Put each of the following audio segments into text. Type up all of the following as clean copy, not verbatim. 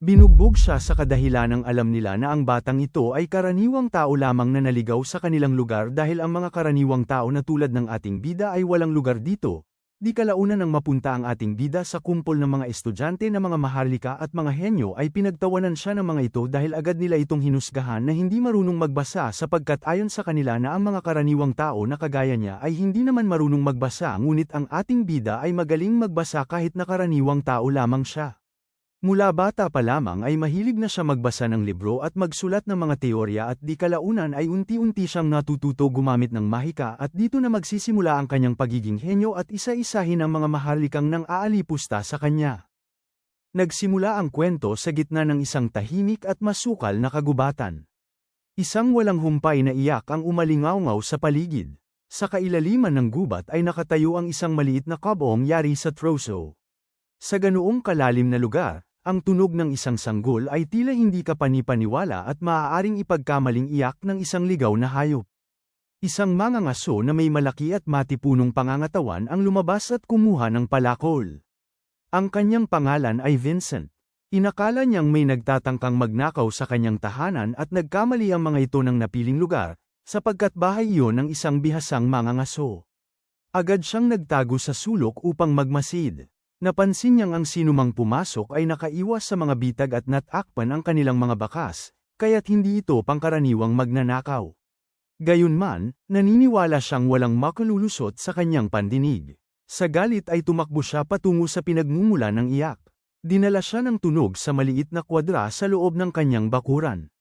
Binugbog siya sa kadahilanang alam nila na ang batang ito ay karaniwang tao lamang na naligaw sa kanilang lugar dahil ang mga karaniwang tao na tulad ng ating bida ay walang lugar dito. Di kalaunan nang mapunta ang ating bida sa kumpol ng mga estudyante na mga maharlika at mga henyo ay pinagtawanan siya ng mga ito dahil agad nila itong hinusgahan na hindi marunong magbasa sapagkat ayon sa kanila na ang mga karaniwang tao na kagaya niya ay hindi naman marunong magbasa ngunit ang ating bida ay magaling magbasa kahit na karaniwang tao lamang siya. Mula bata pa lamang ay mahilig na siya magbasa ng libro at magsulat ng mga teorya at di kalaunan ay unti-unti siyang natututo gumamit ng mahika at dito na magsisimula ang kanyang pagiging henyo at isa-isahin ang mga maharlikang nang aalipusta sa kanya. Nagsimula ang kwento sa gitna ng isang tahimik at masukal na kagubatan. Isang walang humpay na iyak ang umalingawngaw sa paligid. Sa kailaliman ng gubat ay nakatayo ang isang maliit na kabong yari sa troso. Sa ganoong kalalim na lugar, ang tunog ng isang sanggol ay tila hindi kapanipaniwala at maaaring ipagkamaling iyak ng isang ligaw na hayop. Isang mangangaso na may malaki at matipunong pangangatawan ang lumabas at kumuha ng palakol. Ang kanyang pangalan ay Vincent. Inakala niyang may nagtatangkang magnakaw sa kanyang tahanan at nagkamali ang mga ito ng napiling lugar, sapagkat bahay iyon ng isang bihasang mangangaso. Agad siyang nagtago sa sulok upang magmasid. Napansin niyang ang sinumang pumasok ay nakaiwas sa mga bitag at natakpan ang kanilang mga bakas, kaya't hindi ito pangkaraniwang magnanakaw. Gayunman, naniniwala siyang walang makalulusot sa kanyang pandinig. Sa galit ay tumakbo siya patungo sa pinagmumula ng iyak. Dinala siya ng tunog sa maliit na kwadra sa loob ng kanyang bakuran.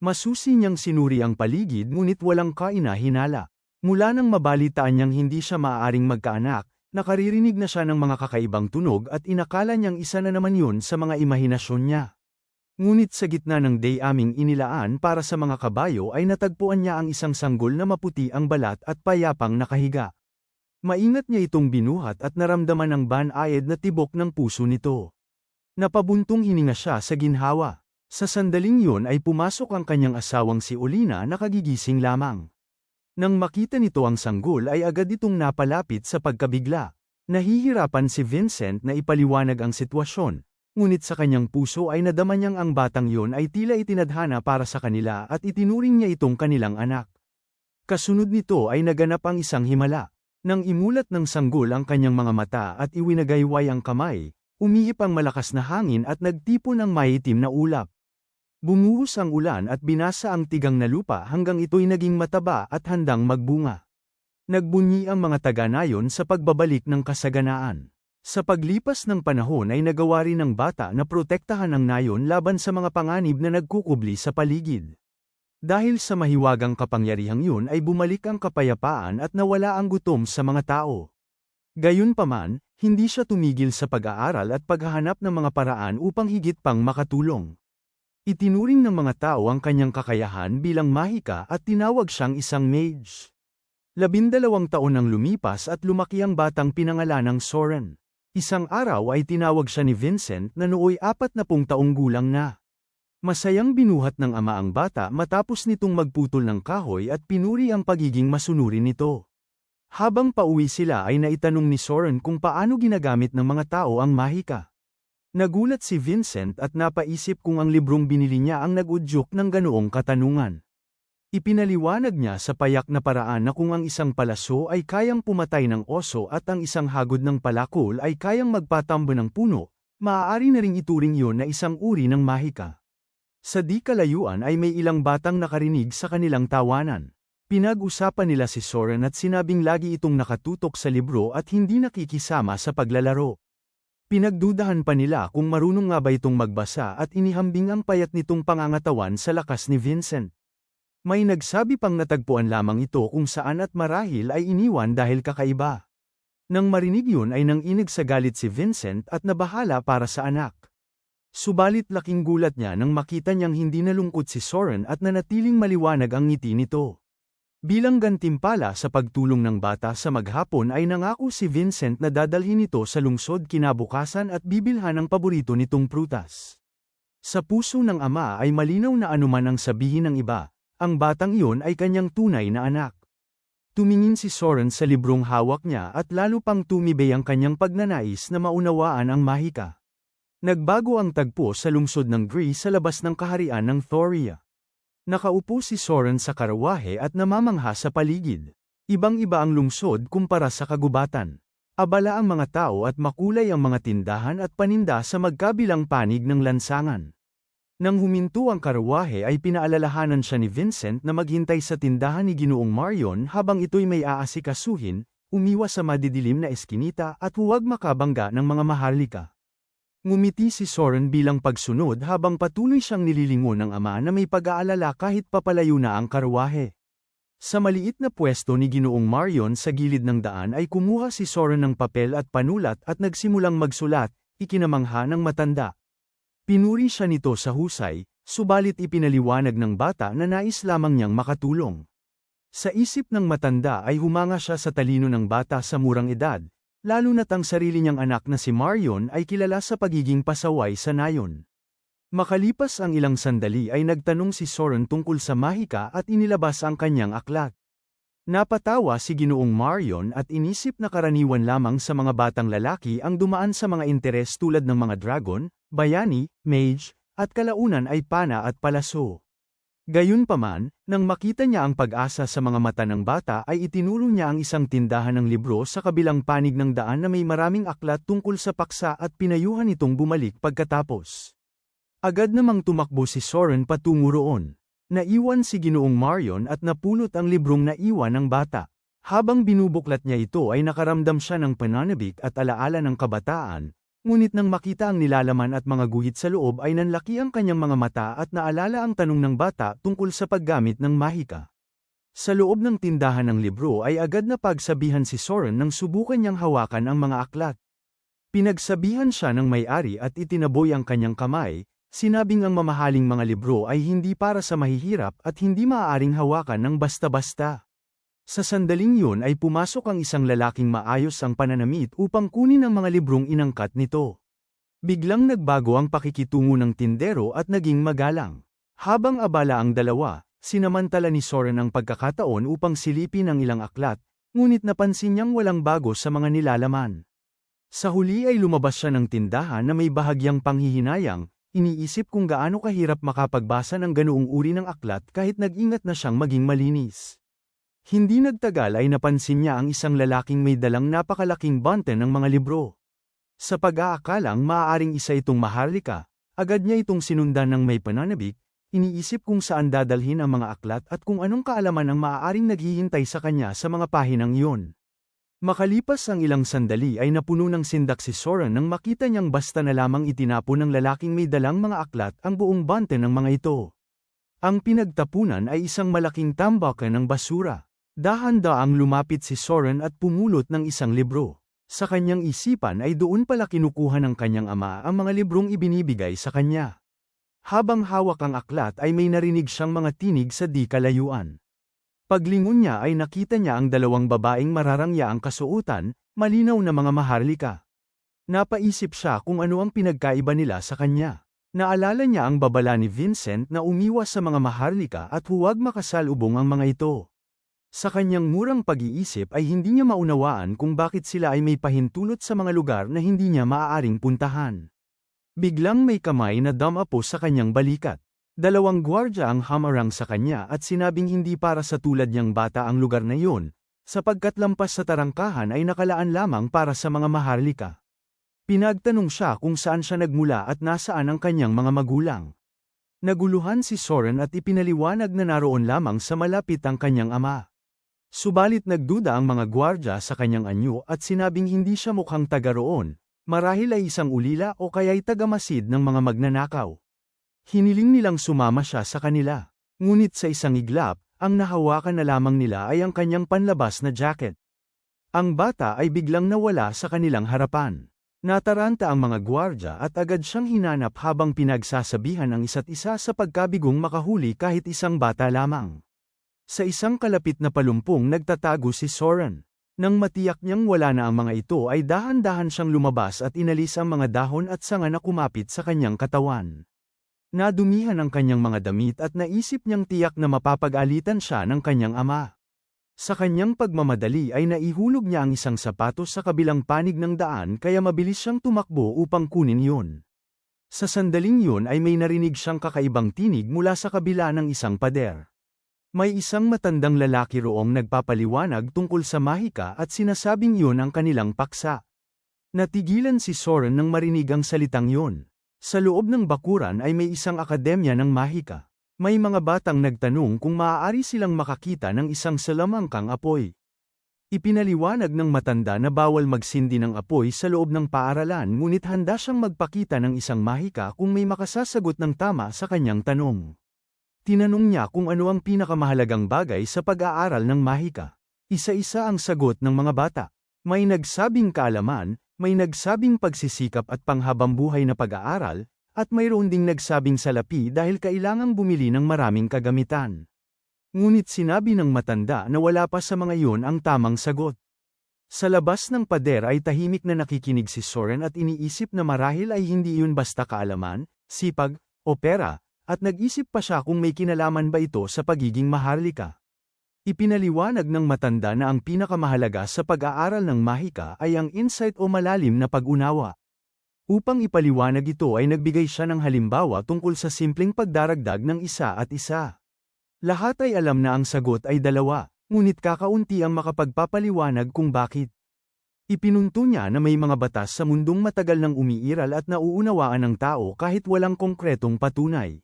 Masusi niyang sinuri ang paligid ngunit walang kaina-hinala. Mula nang mabalitaan niyang hindi siya maaaring magkaanak, nakaririnig na siya ng mga kakaibang tunog at inakala niyang isa na naman yun sa mga imahinasyon niya. Ngunit sa gitna ng day-aming inilaan para sa mga kabayo ay natagpuan niya ang isang sanggol na maputi ang balat at payapang nakahiga. Maingat niya itong binuhat at naramdaman ang banayad na tibok ng puso nito. Napabuntong hininga siya sa ginhawa. Sa sandaling yun ay pumasok ang kanyang asawang si Olina na kagigising lamang. Nang makita nito ang sanggol ay agad itong napalapit sa pagkabigla. Nahihirapan si Vincent na ipaliwanag ang sitwasyon, ngunit sa kanyang puso ay nadama niyang ang batang yon ay tila itinadhana para sa kanila at itinuring niya itong kanilang anak. Kasunod nito ay naganap ang isang himala. Nang imulat ng sanggol ang kanyang mga mata at iwinagayway ang kamay, umihip ang malakas na hangin at nagtipon ng maitim na ulap. Bumuhos ang ulan at binasa ang tigang na lupa hanggang ito'y naging mataba at handang magbunga. Nagbunyi ang mga taga-nayon sa pagbabalik ng kasaganaan. Sa paglipas ng panahon ay nagawa rin ng bata na protektahan ang nayon laban sa mga panganib na nagkukubli sa paligid. Dahil sa mahiwagang kapangyarihang yun ay bumalik ang kapayapaan at nawala ang gutom sa mga tao. Gayunpaman, hindi siya tumigil sa pag-aaral at paghahanap ng mga paraan upang higit pang makatulong. Itinuring ng mga tao ang kanyang kakayahan bilang mahika at tinawag siyang isang mage. 12 taon nang lumipas at lumaki ang batang pinangalanang Soren. Isang araw ay tinawag siya ni Vincent na nooy 40 taong gulang na. Masayang binuhat ng ama ang bata matapos nitong magputol ng kahoy at pinuri ang pagiging masunuri nito. Habang pauwi sila ay naitanong ni Soren kung paano ginagamit ng mga tao ang mahika. Nagulat si Vincent at napaisip kung ang librong binili niya ang nag-udyok ng ganoong katanungan. Ipinaliwanag niya sa payak na paraan na kung ang isang palaso ay kayang pumatay ng oso at ang isang hagod ng palakol ay kayang magpatambo ng puno, maaari na ring ituring yon na isang uri ng mahika. Sa di kalayuan ay may ilang batang nakarinig sa kanilang tawanan. Pinag-usapan nila si Soren at sinabing lagi itong nakatutok sa libro at hindi nakikisama sa paglalaro. Pinagdudahan pa nila kung marunong nga ba itong magbasa at inihambing ang payat nitong pangangatawan sa lakas ni Vincent. May nagsabi pang natagpuan lamang ito kung saan at marahil ay iniwan dahil kakaiba. Nang marinig yun ay nanginig sa galit si Vincent at nabahala para sa anak. Subalit laking gulat niya nang makita niyang hindi nalungkot si Soren at nanatiling maliwanag ang ngiti nito. Bilang gantimpala sa pagtulong ng bata sa maghapon ay nangako si Vincent na dadalhin ito sa lungsod kinabukasan at bibilhan ang paborito nitong prutas. Sa puso ng ama ay malinaw na anuman ang sabihin ng iba, ang batang iyon ay kanyang tunay na anak. Tumingin si Soren sa librong hawak niya at lalo pang tumibay ang kanyang pagnanais na maunawaan ang mahika. Nagbago ang tagpo sa lungsod ng Greece sa labas ng kaharian ng Thoria. Nakaupo si Soren sa karawahe at namamangha sa paligid. Ibang-iba ang lungsod kumpara sa kagubatan. Abala ang mga tao at makulay ang mga tindahan at paninda sa magkabilang panig ng lansangan. Nang huminto ang karawahe ay pinaalalahanan siya ni Vincent na maghintay sa tindahan ni Ginoong Marion habang ito'y may aasikasuhin, umiwas sa madidilim na eskinita at huwag makabangga ng mga maharlika. Ngumiti si Soren bilang pagsunod habang patuloy siyang nililingon ng ama na may pag-aalala kahit papalayo na ang karawahe. Sa maliit na pwesto ni Ginoong Marion sa gilid ng daan ay kumuha si Soren ng papel at panulat at nagsimulang magsulat, ikinamangha ng matanda. Pinuri siya nito sa husay, subalit ipinaliwanag ng bata na nais lamang niyang makatulong. Sa isip ng matanda ay humanga siya sa talino ng bata sa murang edad, lalo na't ang sarili niyang anak na si Marion ay kilala sa pagiging pasaway sa nayon. Makalipas ang ilang sandali ay nagtanong si Soren tungkol sa mahika at inilabas ang kanyang aklat. Napatawa si Ginoong Marion at inisip na karaniwan lamang sa mga batang lalaki ang dumaan sa mga interes tulad ng mga dragon, bayani, mage, at kalaunan ay pana at palaso. Gayunpaman, nang makita niya ang pag-asa sa mga mata ng bata ay itinuro niya ang isang tindahan ng libro sa kabilang panig ng daan na may maraming aklat tungkol sa paksa at pinayuhan itong bumalik pagkatapos. Agad namang tumakbo si Soren patungo roon. Naiwan si Ginoong Marion at napulot ang librong naiwan ng bata. Habang binubuklat niya ito ay nakaramdam siya ng pananabik at alaala ng kabataan, ngunit nang makita ang nilalaman at mga guhit sa loob ay nanlaki ang kanyang mga mata at naalala ang tanong ng bata tungkol sa paggamit ng mahika. Sa loob ng tindahan ng libro ay agad na pagsabihan si Soren nang subukan niyang hawakan ang mga aklat. Pinagsabihan siya ng may-ari at itinaboy ang kanyang kamay, sinabing ang mamahaling mga libro ay hindi para sa mahihirap at hindi maaaring hawakan ng basta-basta. Sa sandaling yun ay pumasok ang isang lalaking maayos ang pananamit upang kunin ang mga librong inangkat nito. Biglang nagbago ang pakikitungo ng tindero at naging magalang. Habang abala ang dalawa, sinamantala ni Soren ang pagkakataon upang silipin ang ilang aklat, ngunit napansin niyang walang bago sa mga nilalaman. Sa huli ay lumabas siya ng tindahan na may bahagyang panghihinayang, iniisip kung gaano kahirap makapagbasa ng ganoong uri ng aklat kahit nag-ingat na siyang maging malinis. Hindi nagtagal ay napansin niya ang isang lalaking may dalang napakalaking bante ng mga libro. Sa pag-aakalang maaaring isa itong maharlika, agad niya itong sinundan ng may pananabik, iniisip kung saan dadalhin ang mga aklat at kung anong kaalaman ang maaaring naghihintay sa kanya sa mga pahinang iyon. Makalipas ang ilang sandali ay napuno ng sindak si Soren nang makita niyang basta na lamang itinapon ng lalaking may dalang mga aklat ang buong bante ng mga ito. Ang pinagtapunan ay isang malaking tambakan ng basura. Dahan-daang lumapit si Soren at pumulot ng isang libro. Sa kanyang isipan ay doon pala kinukuha ng kanyang ama ang mga librong ibinibigay sa kanya. Habang hawak ang aklat ay may narinig siyang mga tinig sa di kalayuan. Paglingon niya ay nakita niya ang dalawang babaeng mararangya ang kasuotan, malinaw na mga maharlika. Napaisip siya kung ano ang pinagkaiba nila sa kanya. Naalala niya ang babala ni Vincent na umiwas sa mga maharlika at huwag makasalubong ang mga ito. Sa kanyang murang pag-iisip ay hindi niya maunawaan kung bakit sila ay may pahintulot sa mga lugar na hindi niya maaaring puntahan. Biglang may kamay na damapo sa kanyang balikat. Dalawang gwardya ang hamarang sa kanya at sinabing hindi para sa tulad niyang bata ang lugar na iyon, sapagkat lampas sa tarangkahan ay nakalaan lamang para sa mga maharlika. Pinagtanong siya kung saan siya nagmula at nasaan ang kanyang mga magulang. Naguluhan si Soren at ipinaliwanag na naroon lamang sa malapit ang kanyang ama. Subalit nagduda ang mga gwardya sa kanyang anyo at sinabing hindi siya mukhang taga roon, marahil ay isang ulila o kaya'y tagamasid ng mga magnanakaw. Hiniling nilang sumama siya sa kanila, ngunit sa isang iglap, ang nahawakan na lamang nila ay ang kanyang panlabas na jacket. Ang bata ay biglang nawala sa kanilang harapan. Nataranta ang mga gwardya at agad siyang hinanap habang pinagsasabihan ang isa't isa sa pagkabigong makahuli kahit isang bata lamang. Sa isang kalapit na palumpong nagtatago si Soren. Nang matiyak niyang wala na ang mga ito ay dahan-dahan siyang lumabas at inalis ang mga dahon at sanga na kumapit sa kanyang katawan. Nadumihan ang kanyang mga damit at naisip niyang tiyak na mapapag-alitan siya ng kanyang ama. Sa kanyang pagmamadali ay naihulog niya ang isang sapatos sa kabilang panig ng daan kaya mabilis siyang tumakbo upang kunin yun. Sa sandaling yun ay may narinig siyang kakaibang tinig mula sa kabila ng isang pader. May isang matandang lalaki roong nagpapaliwanag tungkol sa mahika at sinasabing yun ang kanilang paksa. Natigilan si Soren nang marinig ang salitang yun. Sa loob ng bakuran ay may isang akademya ng mahika. May mga batang nagtanong kung maaari silang makakita ng isang salamangkang apoy. Ipinaliwanag ng matanda na bawal magsindi ng apoy sa loob ng paaralan ngunit handa siyang magpakita ng isang mahika kung may makasasagot ng tama sa kanyang tanong. Tinanong niya kung ano ang pinakamahalagang bagay sa pag-aaral ng mahika. Isa-isa ang sagot ng mga bata. May nagsabing kaalaman, may nagsabing pagsisikap at panghabambuhay na pag-aaral, at mayroon ding nagsabing salapi dahil kailangang bumili ng maraming kagamitan. Ngunit sinabi ng matanda na wala pa sa mga iyon ang tamang sagot. Sa labas ng pader ay tahimik na nakikinig si Soren at iniisip na marahil ay hindi iyon basta kaalaman, sipag, o pera, at nag-isip pa siya kung may kinalaman ba ito sa pagiging maharlika. Ipinaliwanag ng matanda na ang pinakamahalaga sa pag-aaral ng mahika ay ang insight o malalim na pag-unawa. Upang ipaliwanag ito ay nagbigay siya ng halimbawa tungkol sa simpleng pagdaragdag ng isa at isa. Lahat ay alam na ang sagot ay dalawa, ngunit kakaunti ang makapagpapaliwanag kung bakit. Ipinunto niya na may mga batas sa mundong matagal nang umiiral at nauunawaan ng tao kahit walang konkretong patunay.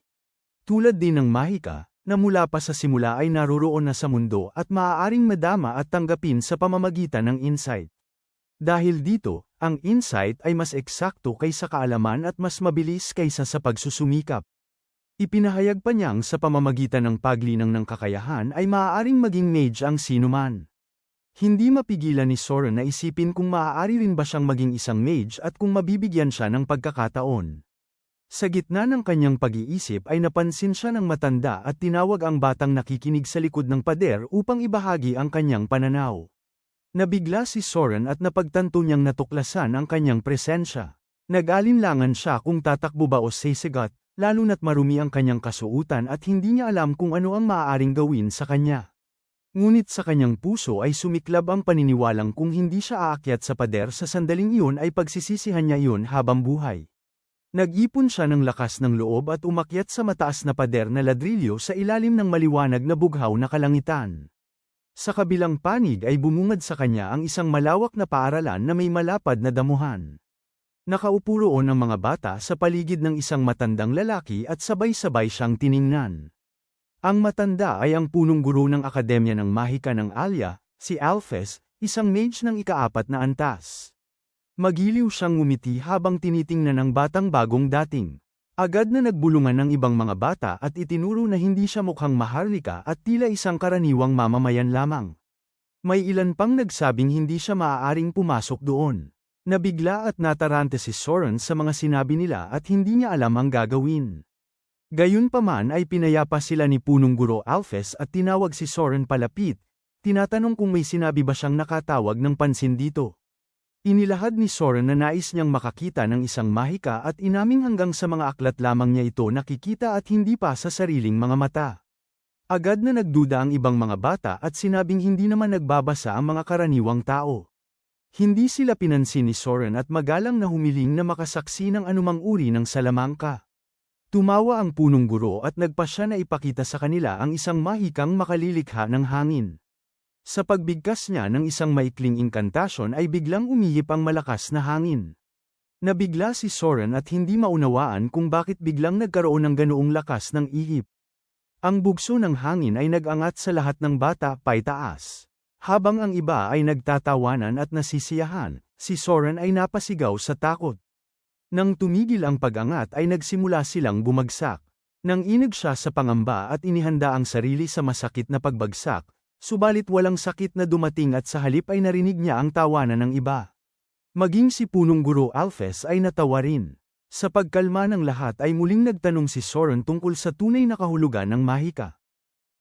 Tulad din ng mahika, na mula pa sa simula ay naroroon na sa mundo at maaaring madama at tanggapin sa pamamagitan ng insight. Dahil dito, ang insight ay mas eksakto kaysa kaalaman at mas mabilis kaysa sa pagsusumikap. Ipinahayag pa niyang sa pamamagitan ng paglinang ng kakayahan ay maaaring maging mage ang sinuman. Hindi mapigilan ni Soren na isipin kung maaari rin ba siyang maging isang mage at kung mabibigyan siya ng pagkakataon. Sa gitna ng kanyang pag-iisip ay napansin siya ng matanda at tinawag ang batang nakikinig sa likod ng pader upang ibahagi ang kanyang pananaw. Nabigla si Soren at napagtanto niyang natuklasan ang kanyang presensya. Nag-alinlangan siya kung tatakbo ba o sisigat, lalo na't marumi ang kanyang kasuutan at hindi niya alam kung ano ang maaaring gawin sa kanya. Ngunit sa kanyang puso ay sumiklab ang paniniwalang kung hindi siya aakyat sa pader sa sandaling iyon ay pagsisisihan niya iyon habang buhay. Nag-ipon siya ng lakas ng loob at umakyat sa mataas na pader na ladrilyo sa ilalim ng maliwanag na bughaw na kalangitan. Sa kabilang panig ay bumungad sa kanya ang isang malawak na paaralan na may malapad na damuhan. Nakaupo roon ang mga bata sa paligid ng isang matandang lalaki at sabay-sabay siyang tiningnan. Ang matanda ay ang punong guro ng Akademya ng Mahika ng Alya, si Alphys, isang mage ng ika-4 na antas. Magiliw siyang ngumiti habang tinitingnan ang batang bagong dating. Agad na nagbulungan ng ibang mga bata at itinuro na hindi siya mukhang maharlika at tila isang karaniwang mamamayan lamang. May ilan pang nagsabing hindi siya maaaring pumasok doon. Nabigla at natarante si Soren sa mga sinabi nila at hindi niya alam ang gagawin. Gayunpaman ay pinayapa sila ni punong guro Alphys at tinawag si Soren palapit, tinatanong kung may sinabi ba siyang nakatawag ng pansin dito. Inilahad ni Soren na nais niyang makakita ng isang mahika at inaming hanggang sa mga aklat lamang niya ito nakikita at hindi pa sa sariling mga mata. Agad na nagduda ang ibang mga bata at sinabing hindi naman nagbabasa ang mga karaniwang tao. Hindi sila pinansin ni Soren at magalang na humiling na makasaksi ng anumang uri ng salamangka. Tumawa ang punong guro at nagpasya na ipakita sa kanila ang isang mahikang makalilikha ng hangin. Sa pagbigkas niya ng isang maikling inkantasyon ay biglang umihip ang malakas na hangin. Nabigla si Soren at hindi maunawaan kung bakit biglang nagkaroon ng ganoong lakas ng ihip. Ang bugso ng hangin ay nag-angat sa lahat ng bata paitaas. Habang ang iba ay nagtatawanan at nasisiyahan, si Soren ay napasigaw sa takot. Nang tumigil ang pag-angat ay nagsimula silang bumagsak. Nang inig siya sa pangamba at inihanda ang sarili sa masakit na pagbagsak, subalit walang sakit na dumating at sa halip ay narinig niya ang tawanan ng iba. Maging si punong guro Alphys ay natawa rin. Sa pagkalma ng lahat ay muling nagtanong si Soren tungkol sa tunay na kahulugan ng mahika.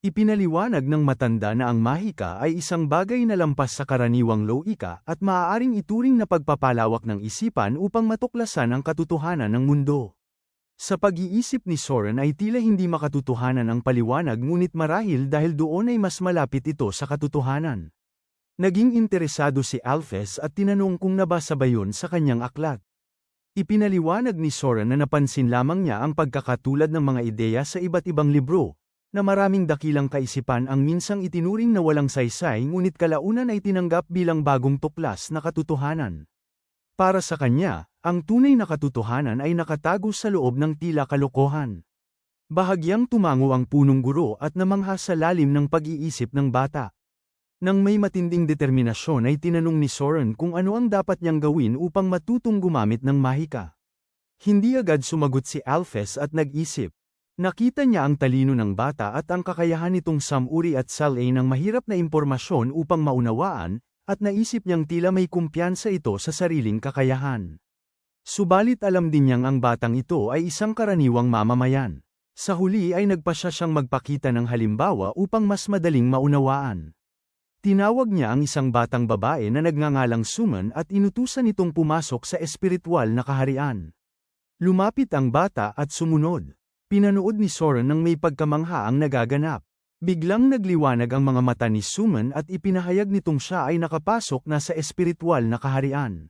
Ipinaliwanag ng matanda na ang mahika ay isang bagay na lampas sa karaniwang logika at maaaring ituring na pagpapalawak ng isipan upang matuklasan ang katotohanan ng mundo. Sa pag-iisip ni Soren ay tila hindi makatotohanan ang paliwanag ngunit marahil dahil doon ay mas malapit ito sa katotohanan. Naging interesado si Alphys at tinanong kung nabasa ba yun sa kanyang aklat. Ipinaliwanag ni Soren na napansin lamang niya ang pagkakatulad ng mga ideya sa iba't ibang libro, na maraming dakilang kaisipan ang minsang itinuring na walang saysay ngunit kalaunan ay tinanggap bilang bagong tuklas na katotohanan. Para sa kanya, ang tunay na katotohanan ay nakatago sa loob ng tila kalokohan. Bahagyang tumango ang punong guro at namangha sa lalim ng pag-iisip ng bata. Nang may matinding determinasyon ay tinanong ni Soren kung ano ang dapat niyang gawin upang matutong gumamit ng mahika. Hindi agad sumagot si Alphys at nag-isip. Nakita niya ang talino ng bata at ang kakayahan nitong samuri at salay ng mahirap na impormasyon upang maunawaan, at naisip niyang tila may kumpiyansa ito sa sariling kakayahan. Subalit alam din niyang ang batang ito ay isang karaniwang mamamayan. Sa huli ay nagpasya siyang magpakita ng halimbawa upang mas madaling maunawaan. Tinawag niya ang isang batang babae na nagngangalang Suman at inutusan itong pumasok sa espiritual na kaharian. Lumapit ang bata at sumunod. Pinanood ni Soren nang may pagkamangha ang nagaganap. Biglang nagliwanag ang mga mata ni Suman at ipinahayag nitong siya ay nakapasok na sa espiritual na kaharian.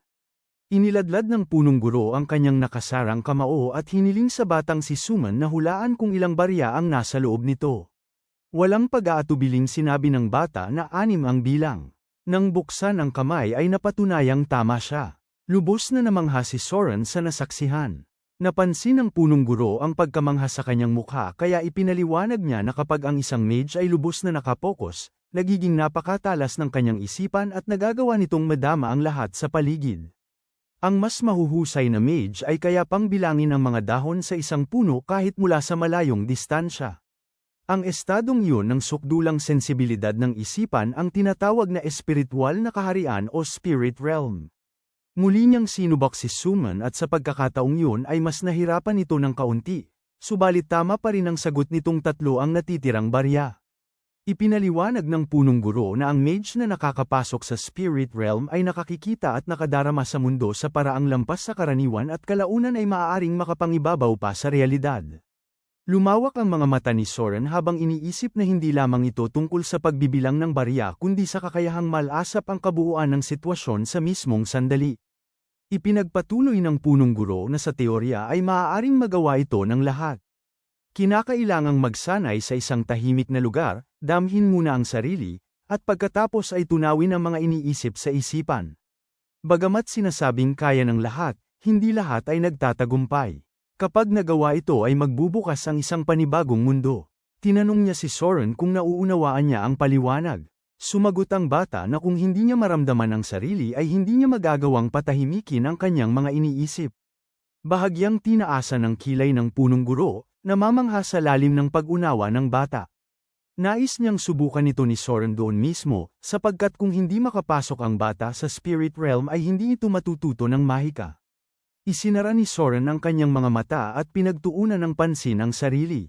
Iniladlad ng punong guro ang kanyang nakasarang kamao at hiniling sa batang si Suman na hulaan kung ilang barya ang nasa loob nito. Walang pag-aatubiling sinabi ng bata na 6 ang bilang. Nang buksan ang kamay ay napatunayang tama siya. Lubos na namangha si Soren sa nasaksihan. Napansin ng punong guro ang pagkamangha sa kanyang mukha kaya ipinaliwanag niya na kapag ang isang mage ay lubos na nakapokus, nagiging napakatalas ng kanyang isipan at nagagawa nitong madama ang lahat sa paligid. Ang mas mahuhusay na mage ay kaya pang bilangin ang mga dahon sa isang puno kahit mula sa malayong distansya. Ang estadong iyon ng sukdulang sensibilidad ng isipan ang tinatawag na espiritual na kaharian o spirit realm. Muli niyang sinubak si Suman at sa pagkakataong yun ay mas nahirapan ito ng kaunti, subalit tama pa rin ang sagot nitong 3 ang natitirang barya. Ipinaliwanag ng punong guro na ang mage na nakakapasok sa spirit realm ay nakakikita at nakadarama sa mundo sa paraang lampas sa karaniwan at kalaunan ay maaaring makapangibabaw pa sa realidad. Lumawak ang mga mata ni Soren habang iniisip na hindi lamang ito tungkol sa pagbibilang ng barya kundi sa kakayahang malasap ang kabuuan ng sitwasyon sa mismong sandali. Ipinagpatuloy ng punong guro na sa teorya ay maaaring magawa ito ng lahat. Kinakailangang magsanay sa isang tahimik na lugar, damhin muna ang sarili, at pagkatapos ay tunawin ang mga iniisip sa isipan. Bagamat sinasabing kaya ng lahat, hindi lahat ay nagtatagumpay. Kapag nagawa ito ay magbubukas ang isang panibagong mundo. Tinanong niya si Soren kung nauunawaan niya ang paliwanag. Sumagot ang bata na kung hindi niya maramdaman ang sarili ay hindi niya magagawang patahimikin ang kanyang mga iniisip. Bahagyang tinaasa ng kilay ng punong guro, namamangha sa lalim ng pag-unawa ng bata. Nais niyang subukan ito ni Soren doon mismo, sapagkat kung hindi makapasok ang bata sa spirit realm ay hindi ito matututo ng mahika. Isinara ni Soren ang kanyang mga mata at pinagtuunan ng pansin ang sarili.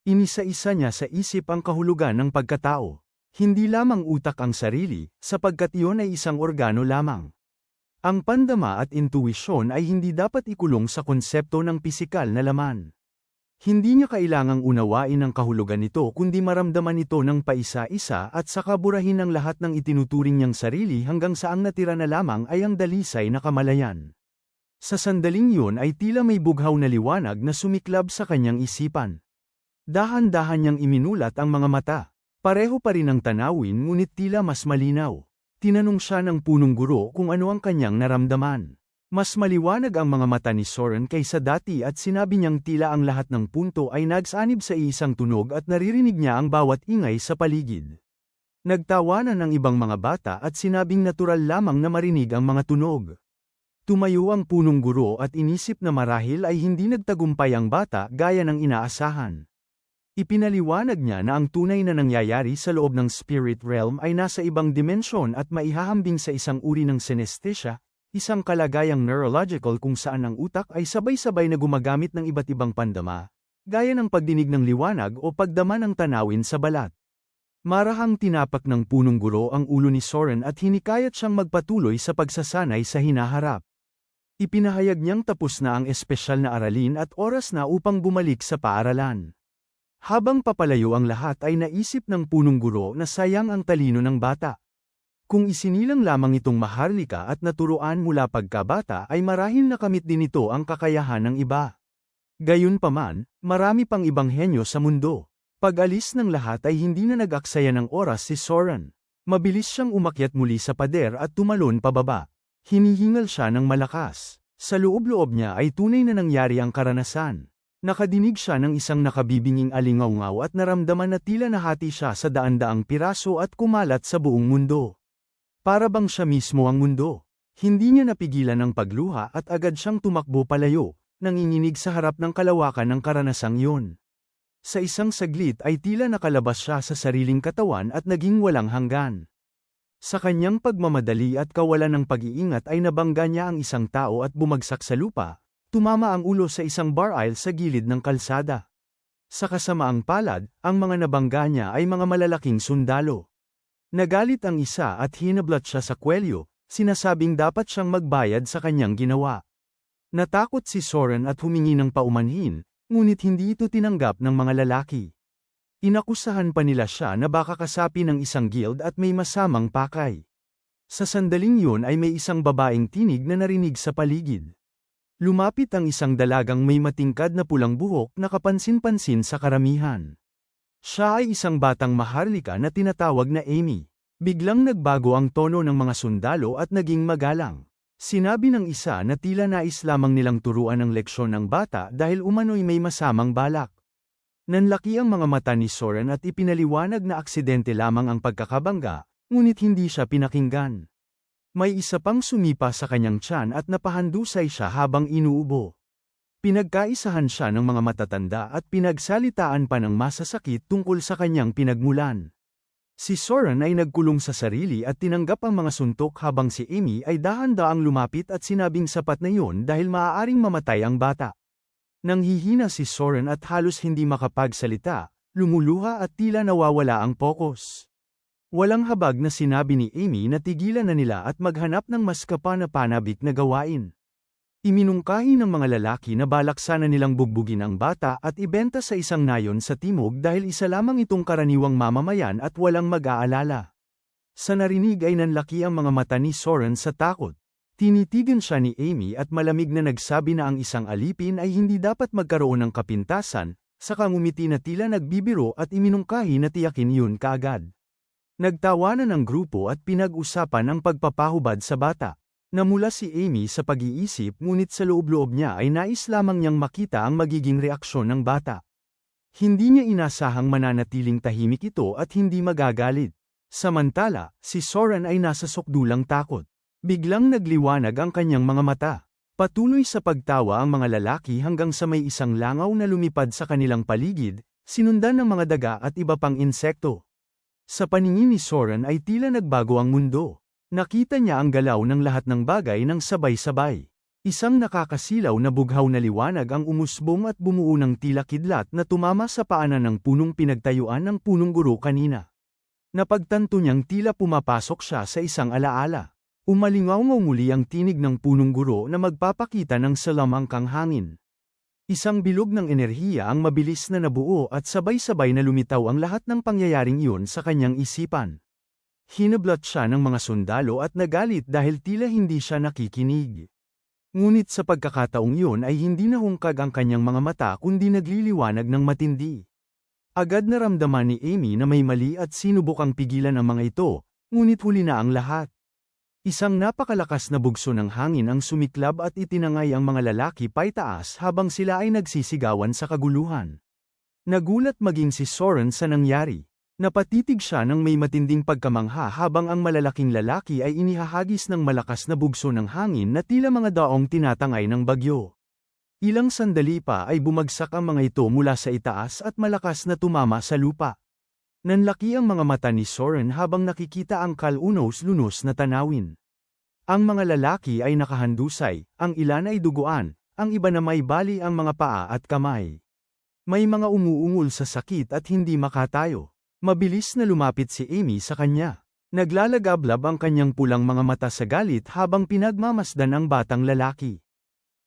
Inisa-isa niya sa isip ang kahulugan ng pagkatao. Hindi lamang utak ang sarili, sapagkat iyon ay isang organo lamang. Ang pandama at intuwisyon ay hindi dapat ikulong sa konsepto ng pisikal na laman. Hindi niya kailangang unawain ang kahulugan nito kundi maramdaman ito ng paisa-isa at saka burahin ang lahat ng itinuturing niyang sarili hanggang sa ang natira na lamang ay ang dalisay na kamalayan. Sa sandaling yun ay tila may bughaw na liwanag na sumiklab sa kanyang isipan. Dahan-dahan niyang iminulat ang mga mata. Pareho pa rin ang tanawin ngunit tila mas malinaw. Tinanong siya ng punong guro kung ano ang kanyang naramdaman. Mas maliwanag ang mga mata ni Soren kaysa dati at sinabi niyang tila ang lahat ng punto ay nagsanib sa isang tunog at naririnig niya ang bawat ingay sa paligid. Nagtawanan ang ibang mga bata at sinabing natural lamang na marinig ang mga tunog. Tumayo ang punong guro at inisip na marahil ay hindi nagtagumpay ang bata gaya ng inaasahan. Ipinaliwanag niya na ang tunay na nangyayari sa loob ng spirit realm ay nasa ibang dimensyon at maihahambing sa isang uri ng synesthesia, isang kalagayang neurological kung saan ang utak ay sabay-sabay na gumagamit ng iba't ibang pandama, gaya ng pagdinig ng liwanag o pagdama ng tanawin sa balat. Marahang tinapak ng punong guro ang ulo ni Soren at hinikayat siyang magpatuloy sa pagsasanay sa hinaharap. Ipinahayag niyang tapos na ang espesyal na aralin at oras na upang bumalik sa paaralan. Habang papalayo ang lahat ay naisip ng punong guro na sayang ang talino ng bata. Kung isinilang lamang itong maharlika at naturuan mula pagkabata ay marahil nakamit din ito ang kakayahan ng iba. Gayunpaman, marami pang ibang henyo sa mundo. Pag-alis ng lahat ay hindi na nag-aksaya ng oras si Soren. Mabilis siyang umakyat muli sa pader at tumalon pababa. Hinihingal siya ng malakas. Sa loob-loob niya ay tunay na nangyari ang karanasan. Nakadinig siya ng isang nakabibinging alingaw-ngaw at naramdaman na tila nahati siya sa daan-daang piraso at kumalat sa buong mundo. Para bang siya mismo ang mundo. Hindi niya napigilan ang pagluha at agad siyang tumakbo palayo, nanginginig sa harap ng kalawakan ng karanasang iyon. Sa isang saglit ay tila nakalabas siya sa sariling katawan at naging walang hanggan. Sa kanyang pagmamadali at kawalan ng pag-iingat ay nabangga niya ang isang tao at bumagsak sa lupa, tumama ang ulo sa isang bar aisle sa gilid ng kalsada. Sa kasamaang palad, ang mga nabangga niya ay mga malalaking sundalo. Nagalit ang isa at hinablat siya sa kwelyo, sinasabing dapat siyang magbayad sa kanyang ginawa. Natakot si Soren at humingi ng paumanhin, ngunit hindi ito tinanggap ng mga lalaki. Inakusahan pa nila siya na baka kasapi ng isang guild at may masamang pakay. Sa sandaling yun ay may isang babaeng tinig na narinig sa paligid. Lumapit ang isang dalagang may matingkad na pulang buhok na kapansin-pansin sa karamihan. Siya ay isang batang maharlika na tinatawag na Amy. Biglang nagbago ang tono ng mga sundalo at naging magalang. Sinabi ng isa na tila nais lamang nilang turuan ang leksyon ng bata dahil umano'y may masamang balak. Nanlaki ang mga mata ni Soren at ipinaliwanag na aksidente lamang ang pagkakabangga, ngunit hindi siya pinakinggan. May isa pang sumipa sa kanyang tiyan at napahandusay siya habang inuubo. Pinagkaisahan siya ng mga matatanda at pinagsalitaan pa ng masasakit tungkol sa kanyang pinagmulan. Si Soren ay nagkulong sa sarili at tinanggap ang mga suntok habang si Amy ay dahan-daang lumapit at sinabing sapat na yun dahil maaaring mamatay ang bata. Nanghihina si Soren at halos hindi makapagsalita, lumuluha at tila nawawala ang pokus. Walang habag na sinabi ni Amy na tigilan na nila at maghanap ng mas kapana-panabik na gawain. Iminungkahi ng mga lalaki na balak sana nilang bugbugin ang bata at ibenta sa isang nayon sa timog dahil isa lamang itong karaniwang mamamayan at walang mag-aalala. Sa narinig ay nanlaki ang mga mata ni Soren sa takot. Tinitigan siya ni Amy at malamig na nagsabi na ang isang alipin ay hindi dapat magkaroon ng kapintasan, saka ngumiti na tila nagbibiro at iminungkahi na tiyakin yun kaagad. Nagtawanan ang grupo at pinag-usapan ang pagpapahubad sa bata. Namula si Amy sa pag-iisip ngunit sa loob-loob niya ay nais lamang niyang makita ang magiging reaksyon ng bata. Hindi niya inasahang mananatiling tahimik ito at hindi magagalit. Samantala, si Soren ay nasa sukdulang takot. Biglang nagliwanag ang kanyang mga mata. Patuloy sa pagtawa ang mga lalaki hanggang sa may isang langaw na lumipad sa kanilang paligid, sinundan ng mga daga at iba pang insekto. Sa paningin ni Soren ay tila nagbago ang mundo. Nakita niya ang galaw ng lahat ng bagay ng sabay-sabay. Isang nakakasilaw na bughaw na liwanag ang umusbong at bumuo ng tila kidlat na tumama sa paanan ng punong pinagtayuan ng punong guro kanina. Napagtanto niyang tila pumapasok siya sa isang alaala. Umalingaw muli ang tinig ng punong guro na magpapakita ng salamangkang hangin. Isang bilog ng enerhiya ang mabilis na nabuo at sabay-sabay na lumitaw ang lahat ng pangyayaring iyon sa kanyang isipan. Hinablat siya ng mga sundalo at nagalit dahil tila hindi siya nakikinig. Ngunit sa pagkakataong iyon ay hindi nahungkag ang kanyang mga mata kundi nagliliwanag ng matindi. Agad naramdaman ni Amy na may mali at sinubukang pigilan ang mga ito, ngunit huli na ang lahat. Isang napakalakas na bugso ng hangin ang sumiklab at itinangay ang mga lalaki paitaas habang sila ay nagsisigawan sa kaguluhan. Nagulat maging si Soren sa nangyari. Napatitig siya ng may matinding pagkamangha habang ang malalaking lalaki ay inihahagis ng malakas na bugso ng hangin na tila mga daong tinatangay ng bagyo. Ilang sandali pa ay bumagsak ang mga ito mula sa itaas at malakas na tumama sa lupa. Nanlaki ang mga mata ni Soren habang nakikita ang kalunos-lunos na tanawin. Ang mga lalaki ay nakahandusay, ang ilan ay duguan, ang iba na may bali ang mga paa at kamay. May mga umuungol sa sakit at hindi makatayo. Mabilis na lumapit si Amy sa kanya. Naglalagablab ang kanyang pulang mga mata sa galit habang pinagmamasdan ang batang lalaki.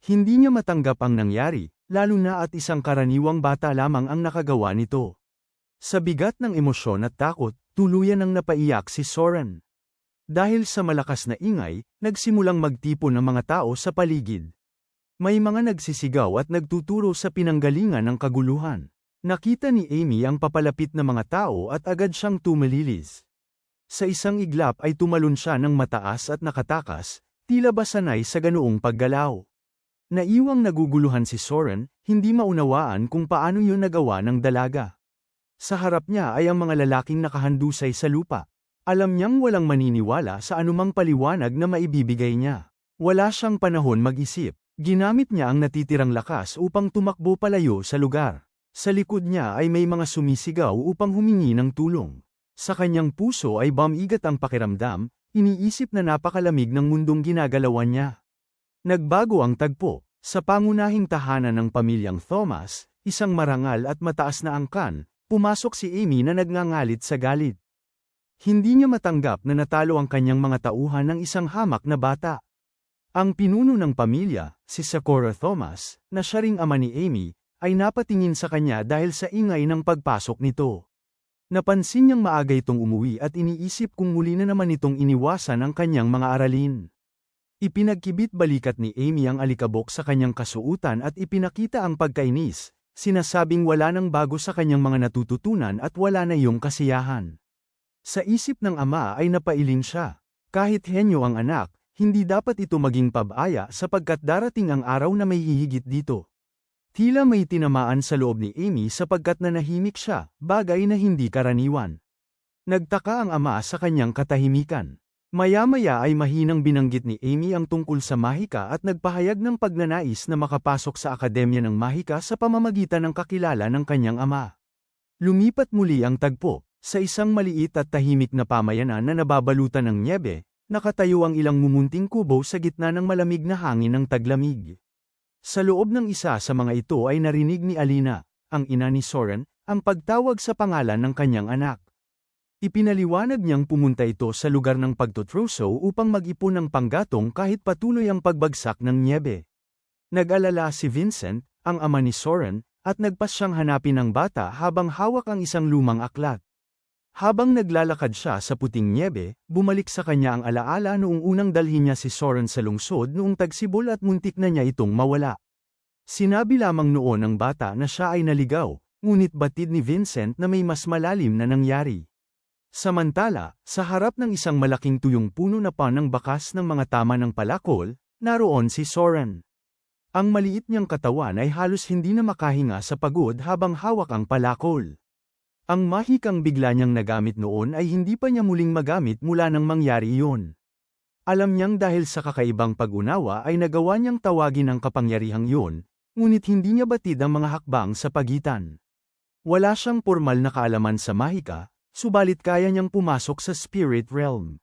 Hindi niya matanggap ang nangyari, lalo na at isang karaniwang bata lamang ang nakagawa nito. Sa bigat ng emosyon at takot, tuluyan ang napaiyak si Soren. Dahil sa malakas na ingay, nagsimulang magtipon ang mga tao sa paligid. May mga nagsisigaw at nagtuturo sa pinanggalingan ng kaguluhan. Nakita ni Amy ang papalapit na mga tao at agad siyang tumalilis. Sa isang iglap ay tumalon siya ng mataas at nakatakas, tila ba sanay sa ganoong paggalaw. Naiwang naguguluhan si Soren, hindi maunawaan kung paano yun nagawa ng dalaga. Sa harap niya ay ang mga lalaking nakahandusay sa lupa. Alam niyang walang maniniwala sa anumang paliwanag na maibibigay niya. Wala siyang panahon mag-isip. Ginamit niya ang natitirang lakas upang tumakbo palayo sa lugar. Sa likod niya ay may mga sumisigaw upang humingi ng tulong. Sa kanyang puso ay bumigat ang pakiramdam, iniisip na napakalamig ng mundong ginagalawan niya. Nagbago ang tagpo. Sa pangunahing tahanan ng pamilyang Thomas, isang marangal at mataas na angkan, pumasok si Amy na nagngangalit sa galit. Hindi niya matanggap na natalo ang kanyang mga tauhan ng isang hamak na bata. Ang pinuno ng pamilya, si Sakura Thomas, na siya ring ama ni Amy, ay napatingin sa kanya dahil sa ingay ng pagpasok nito. Napansin niyang maaga itong umuwi at iniisip kung muli na naman itong iniwasan ang kanyang mga aralin. Ipinagkibit balikat ni Amy ang alikabok sa kanyang kasuutan at ipinakita ang pagkainis, sinasabing wala nang bago sa kanyang mga natututunan at wala na iyong kasiyahan. Sa isip ng ama ay napailing siya. Kahit henyo ang anak, hindi dapat ito maging pabaya sapagkat darating ang araw na may hihigit dito. Tila may tinamaan sa loob ni Amy sapagkat nanahimik siya, bagay na hindi karaniwan. Nagtaka ang ama sa kanyang katahimikan. Maya-maya ay mahinang binanggit ni Amy ang tungkol sa mahika at nagpahayag ng pagnanais na makapasok sa akademya ng mahika sa pamamagitan ng kakilala ng kanyang ama. Lumipat muli ang tagpo. Sa isang maliit at tahimik na pamayanan na nababalutan ng nyebe, nakatayo ang ilang mumunting kubo sa gitna ng malamig na hangin ng taglamig. Sa loob ng isa sa mga ito ay narinig ni Alina, ang ina ni Soren, ang pagtawag sa pangalan ng kanyang anak. Ipinaliwanag niyang pumunta ito sa lugar ng pagtutroso upang mag-ipon ng panggatong kahit patuloy ang pagbagsak ng nyebe. Nag-alala si Vincent, ang ama ni Soren, at nagpas siyang hanapin ang bata habang hawak ang isang lumang aklat. Habang naglalakad siya sa puting nyebe, bumalik sa kanya ang alaala noong unang dalhin niya si Soren sa lungsod noong tagsibol at muntik na niya itong mawala. Sinabi lamang noon ng bata na siya ay naligaw, ngunit batid ni Vincent na may mas malalim na nangyari. Samantala, sa harap ng isang malaking tuyong puno na panang bakas ng mga tama ng palakol, naroon si Soren. Ang maliit niyang katawan ay halos hindi na makahinga sa pagod habang hawak ang palakol. Ang mahikang bigla niyang nagamit noon ay hindi pa niya muling magamit mula nang mangyari iyon. Alam niyang dahil sa kakaibang pag-unawa ay nagawa niyang tawagin ang kapangyarihang iyon, ngunit hindi niya batid ang mga hakbang sa pagitan. Wala siyang pormal na kaalaman sa mahika, subalit kaya niyang pumasok sa spirit realm.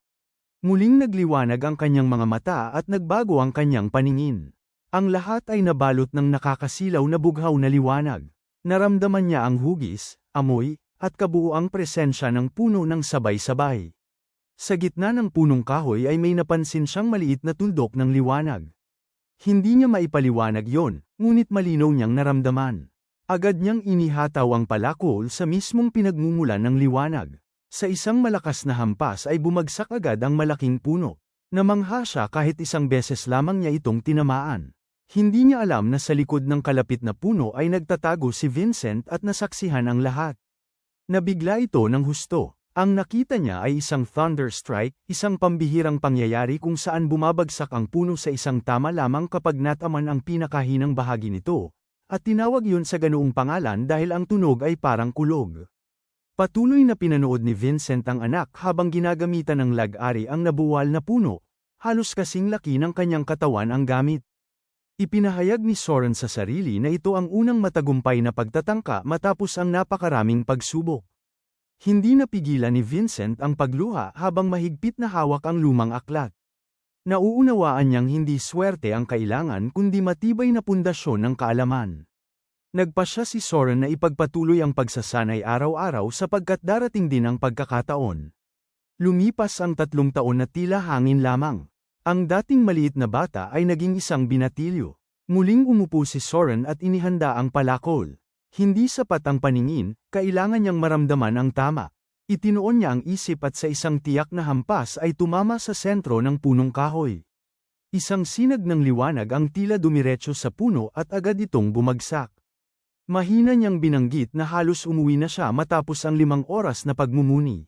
Muling nagliwanag ang kanyang mga mata at nagbago ang kanyang paningin. Ang lahat ay nabalot ng nakakasilaw na bughaw na liwanag. Naramdaman niya ang hugis, amoy, at kabuuang presensya ng puno ng sabay-sabay. Sa gitna ng punong kahoy ay may napansin siyang maliit na tuldok ng liwanag. Hindi niya maipaliwanag yon, ngunit malinaw niyang naramdaman. Agad niyang inihataw ang palakol sa mismong pinagmumulan ng liwanag. Sa isang malakas na hampas ay bumagsak agad ang malaking puno. Namangha siya kahit isang beses lamang niya itong tinamaan. Hindi niya alam na sa likod ng kalapit na puno ay nagtatago si Vincent at nasaksihan ang lahat. Nabigla ito ng husto. Ang nakita niya ay isang thunderstrike, isang pambihirang pangyayari kung saan bumabagsak ang puno sa isang tama lamang kapag nataman ang pinakahinang bahagi nito, at tinawag yun sa ganoong pangalan dahil ang tunog ay parang kulog. Patuloy na pinanood ni Vincent ang anak habang ginagamitan ng lag-ari ang nabuwal na puno, halos kasing laki ng kanyang katawan ang gamit. Ipinahayag ni Soren sa sarili na ito ang unang matagumpay na pagtatangka matapos ang napakaraming pagsubok. Hindi napigilan ni Vincent ang pagluha habang mahigpit na hawak ang lumang aklat. Nauunawaan niyang hindi swerte ang kailangan kundi matibay na pundasyon ng kaalaman. Nagpasya si Soren na ipagpatuloy ang pagsasanay araw-araw sapagkat darating din ang pagkakataon. Lumipas ang 3 taon na tila hangin lamang. Ang dating maliit na bata ay naging isang binatilyo. Muling umupo si Soren at inihanda ang palakol. Hindi sapat ang paningin, kailangan niyang maramdaman ang tama. Itinoon niya ang isip at sa isang tiyak na hampas ay tumama sa sentro ng punong kahoy. Isang sinag ng liwanag ang tila dumiretso sa puno at agad itong bumagsak. Mahina niyang binanggit na halos umuwi na siya matapos ang 5 oras na pagmumuni.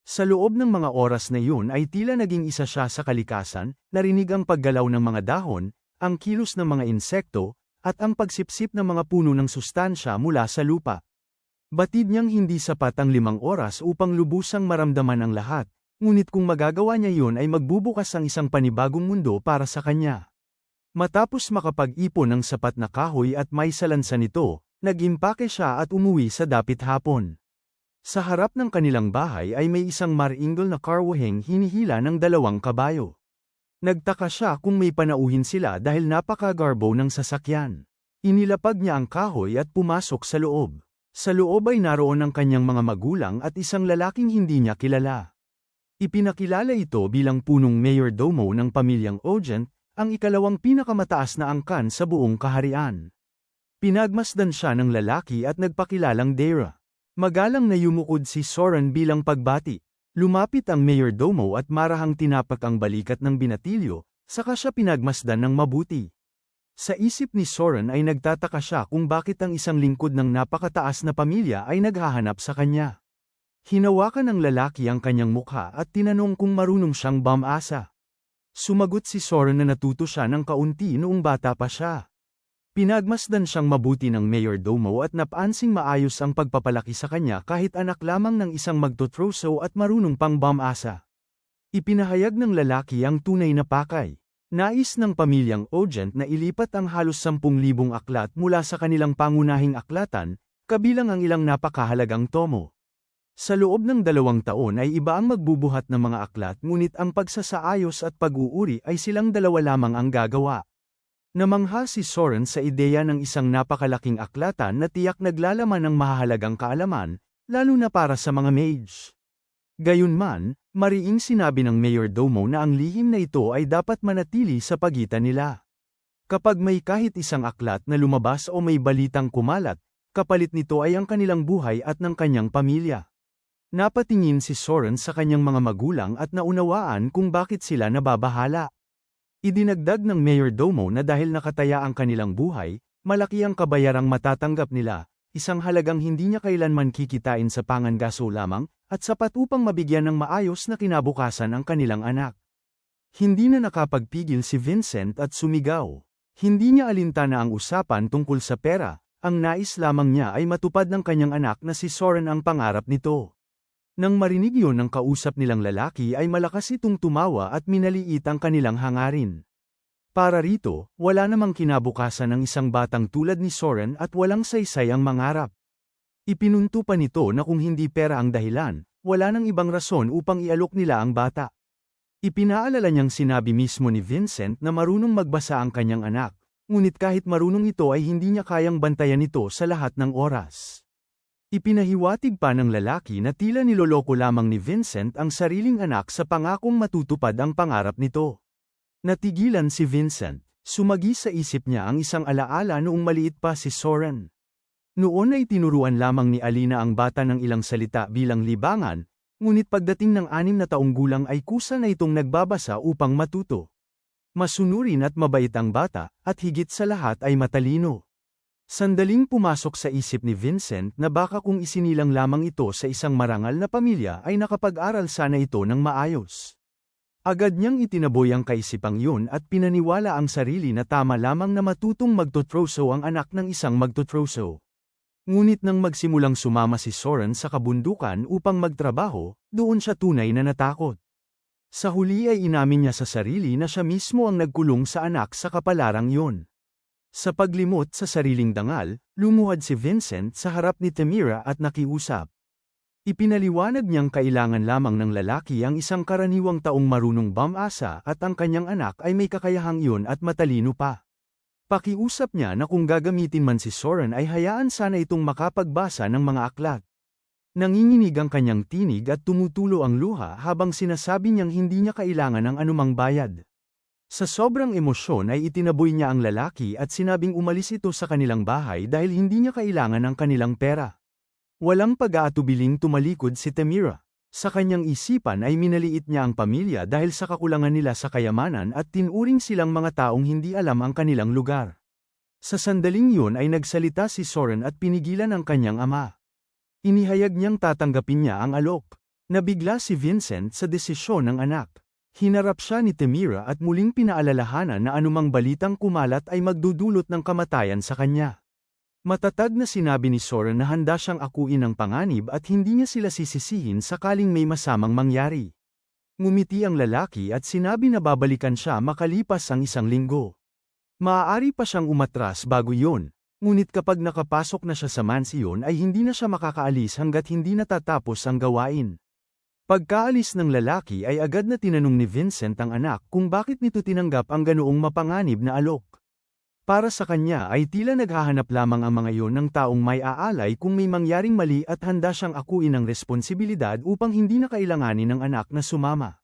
Sa loob ng mga oras na iyon ay tila naging isa siya sa kalikasan, narinig ang paggalaw ng mga dahon, ang kilos ng mga insekto, at ang pagsipsip ng mga puno ng sustansya mula sa lupa. Batid niyang hindi sapat ang 5 oras upang lubusang maramdaman ang lahat, ngunit kung magagawa niya iyon ay magbubukas ang isang panibagong mundo para sa kanya. Matapos makapag-ipon ng sapat na kahoy at may salansa nito, nag-impake siya at umuwi sa dapit hapon. Sa harap ng kanilang bahay ay may isang maringal na karwaheng hinihila ng 2 kabayo. Nagtaka siya kung may panauhin sila dahil napakagarbo ng sasakyan. Inilapag niya ang kahoy at pumasok sa loob. Sa loob ay naroon ang kanyang mga magulang at isang lalaking hindi niya kilala. Ipinakilala ito bilang punong mayordomo ng pamilyang Ogent, ang ikalawang pinakamataas na angkan sa buong kaharian. Pinagmasdan siya ng lalaki at nagpakilalang Dara. Magalang na yumukod si Soren bilang pagbati. Lumapit ang mayordomo at marahang tinapak ang balikat ng binatilyo, saka siya pinagmasdan ng mabuti. Sa isip ni Soren ay nagtataka siya kung bakit ang isang lingkod ng napakataas na pamilya ay naghahanap sa kanya. Hinawakan ng lalaki ang kanyang mukha at tinanong kung marunong siyang bumasa. Sumagot si Soren na natuto siya ng kaunti noong bata pa siya. Pinagmasdan siyang mabuti ng mayordomo at napansing maayos ang pagpapalaki sa kanya kahit anak lamang ng isang magtotroso at marunong pang bumasa. Ipinahayag ng lalaki ang tunay na pakay. Nais ng pamilyang Ogent na ilipat ang halos 10,000 aklat mula sa kanilang pangunahing aklatan, kabilang ang ilang napakahalagang tomo. Sa loob ng 2 taon ay iba ang magbubuhat ng mga aklat ngunit ang pagsasaayos at pag-uuri ay silang 2 lamang ang gagawa. Namangha si Soren sa ideya ng isang napakalaking aklatan na tiyak naglalaman ng mahahalagang kaalaman, lalo na para sa mga mage. Gayunman, mariing sinabi ng mayordomo na ang lihim na ito ay dapat manatili sa pagitan nila. Kapag may kahit isang aklat na lumabas o may balitang kumalat, kapalit nito ay ang kanilang buhay at ng kanyang pamilya. Napatingin si Soren sa kanyang mga magulang at naunawaan kung bakit sila nababahala. Idinagdag ng mayordomo na dahil nakataya ang kanilang buhay, malaki ang kabayarang matatanggap nila, isang halagang hindi niya kailanman kikitain sa pangangaso lamang, at sapat upang mabigyan ng maayos na kinabukasan ang kanilang anak. Hindi na nakapagpigil si Vincent at sumigaw. Hindi niya alintana ang usapan tungkol sa pera, ang nais lamang niya ay matupad ng kanyang anak na si Soren ang pangarap nito. Nang marinig yun ng kausap nilang lalaki ay malakas itong tumawa at minaliit ang kanilang hangarin. Para rito, wala namang kinabukasan ng isang batang tulad ni Soren at walang saysay ang mangarap. Ipinunto pa nito na kung hindi pera ang dahilan, wala nang ibang rason upang ialok nila ang bata. Ipinaalala niyang sinabi mismo ni Vincent na marunong magbasa ang kanyang anak, ngunit kahit marunong ito ay hindi niya kayang bantayan ito sa lahat ng oras. Ipinahiwatig pa ng lalaki na tila niloloko lamang ni Vincent ang sariling anak sa pangakong matutupad ang pangarap nito. Natigilan si Vincent. Sumagi sa isip niya ang isang alaala noong maliit pa si Soren. Noon ay tinuruan lamang ni Alina ang bata ng ilang salita bilang libangan, ngunit pagdating ng 6 na taong gulang ay kusa na itong nagbabasa upang matuto. Masunurin at mabait ang bata, at higit sa lahat ay matalino. Sandaling pumasok sa isip ni Vincent na baka kung isinilang lamang ito sa isang marangal na pamilya ay nakapag-aral sana ito ng maayos. Agad niyang itinaboy ang kaisipang yun at pinaniwala ang sarili na tama lamang na matutong magtotroso ang anak ng isang magtotroso. Ngunit nang magsimulang sumama si Soren sa kabundukan upang magtrabaho, doon siya tunay na natakot. Sa huli ay inamin niya sa sarili na siya mismo ang nagkulong sa anak sa kapalarang yun. Sa paglimot sa sariling dangal, lumuhad si Vincent sa harap ni Tamira at nakiusap. Ipinaliwanag niyang kailangan lamang ng lalaki ang isang karaniwang taong marunong bumasa at ang kanyang anak ay may kakayahang iyon at matalino pa. Pakiusap niya na kung gagamitin man si Soren ay hayaan sana itong makapagbasa ng mga aklat. Nanginginig ang kanyang tinig at tumutulo ang luha habang sinasabi niyang hindi niya kailangan ng anumang bayad. Sa sobrang emosyon ay itinaboy niya ang lalaki at sinabing umalis ito sa kanilang bahay dahil hindi niya kailangan ng kanilang pera. Walang pag-aatubiling tumalikod si Tamira. Sa kanyang isipan ay minaliit niya ang pamilya dahil sa kakulangan nila sa kayamanan at tinuring silang mga taong hindi alam ang kanilang lugar. Sa sandaling yun ay nagsalita si Soren at pinigilan ang kanyang ama. Inihayag niyang tatanggapin niya ang alok. Nabigla si Vincent sa desisyon ng anak. Hinarap siya ni Tamira at muling pinaalalahanan na anumang balitang kumalat ay magdudulot ng kamatayan sa kanya. Matatag na sinabi ni Soren na handa siyang akuin ng panganib at hindi niya sila sisisihin sakaling may masamang mangyari. Ngumiti ang lalaki at sinabi na babalikan siya makalipas ang 1 linggo. Maaari pa siyang umatras bago yun, ngunit kapag nakapasok na siya sa mansiyon ay hindi na siya makakaalis hanggat hindi natatapos ang gawain. Pagkaalis ng lalaki ay agad na tinanong ni Vincent ang anak kung bakit nito tinanggap ang ganoong mapanganib na alok. Para sa kanya ay tila naghahanap lamang ang mga iyon ng taong may aalay kung may mangyaring mali at handa siyang akuin ng responsibilidad upang hindi na kailanganin ng anak na sumama.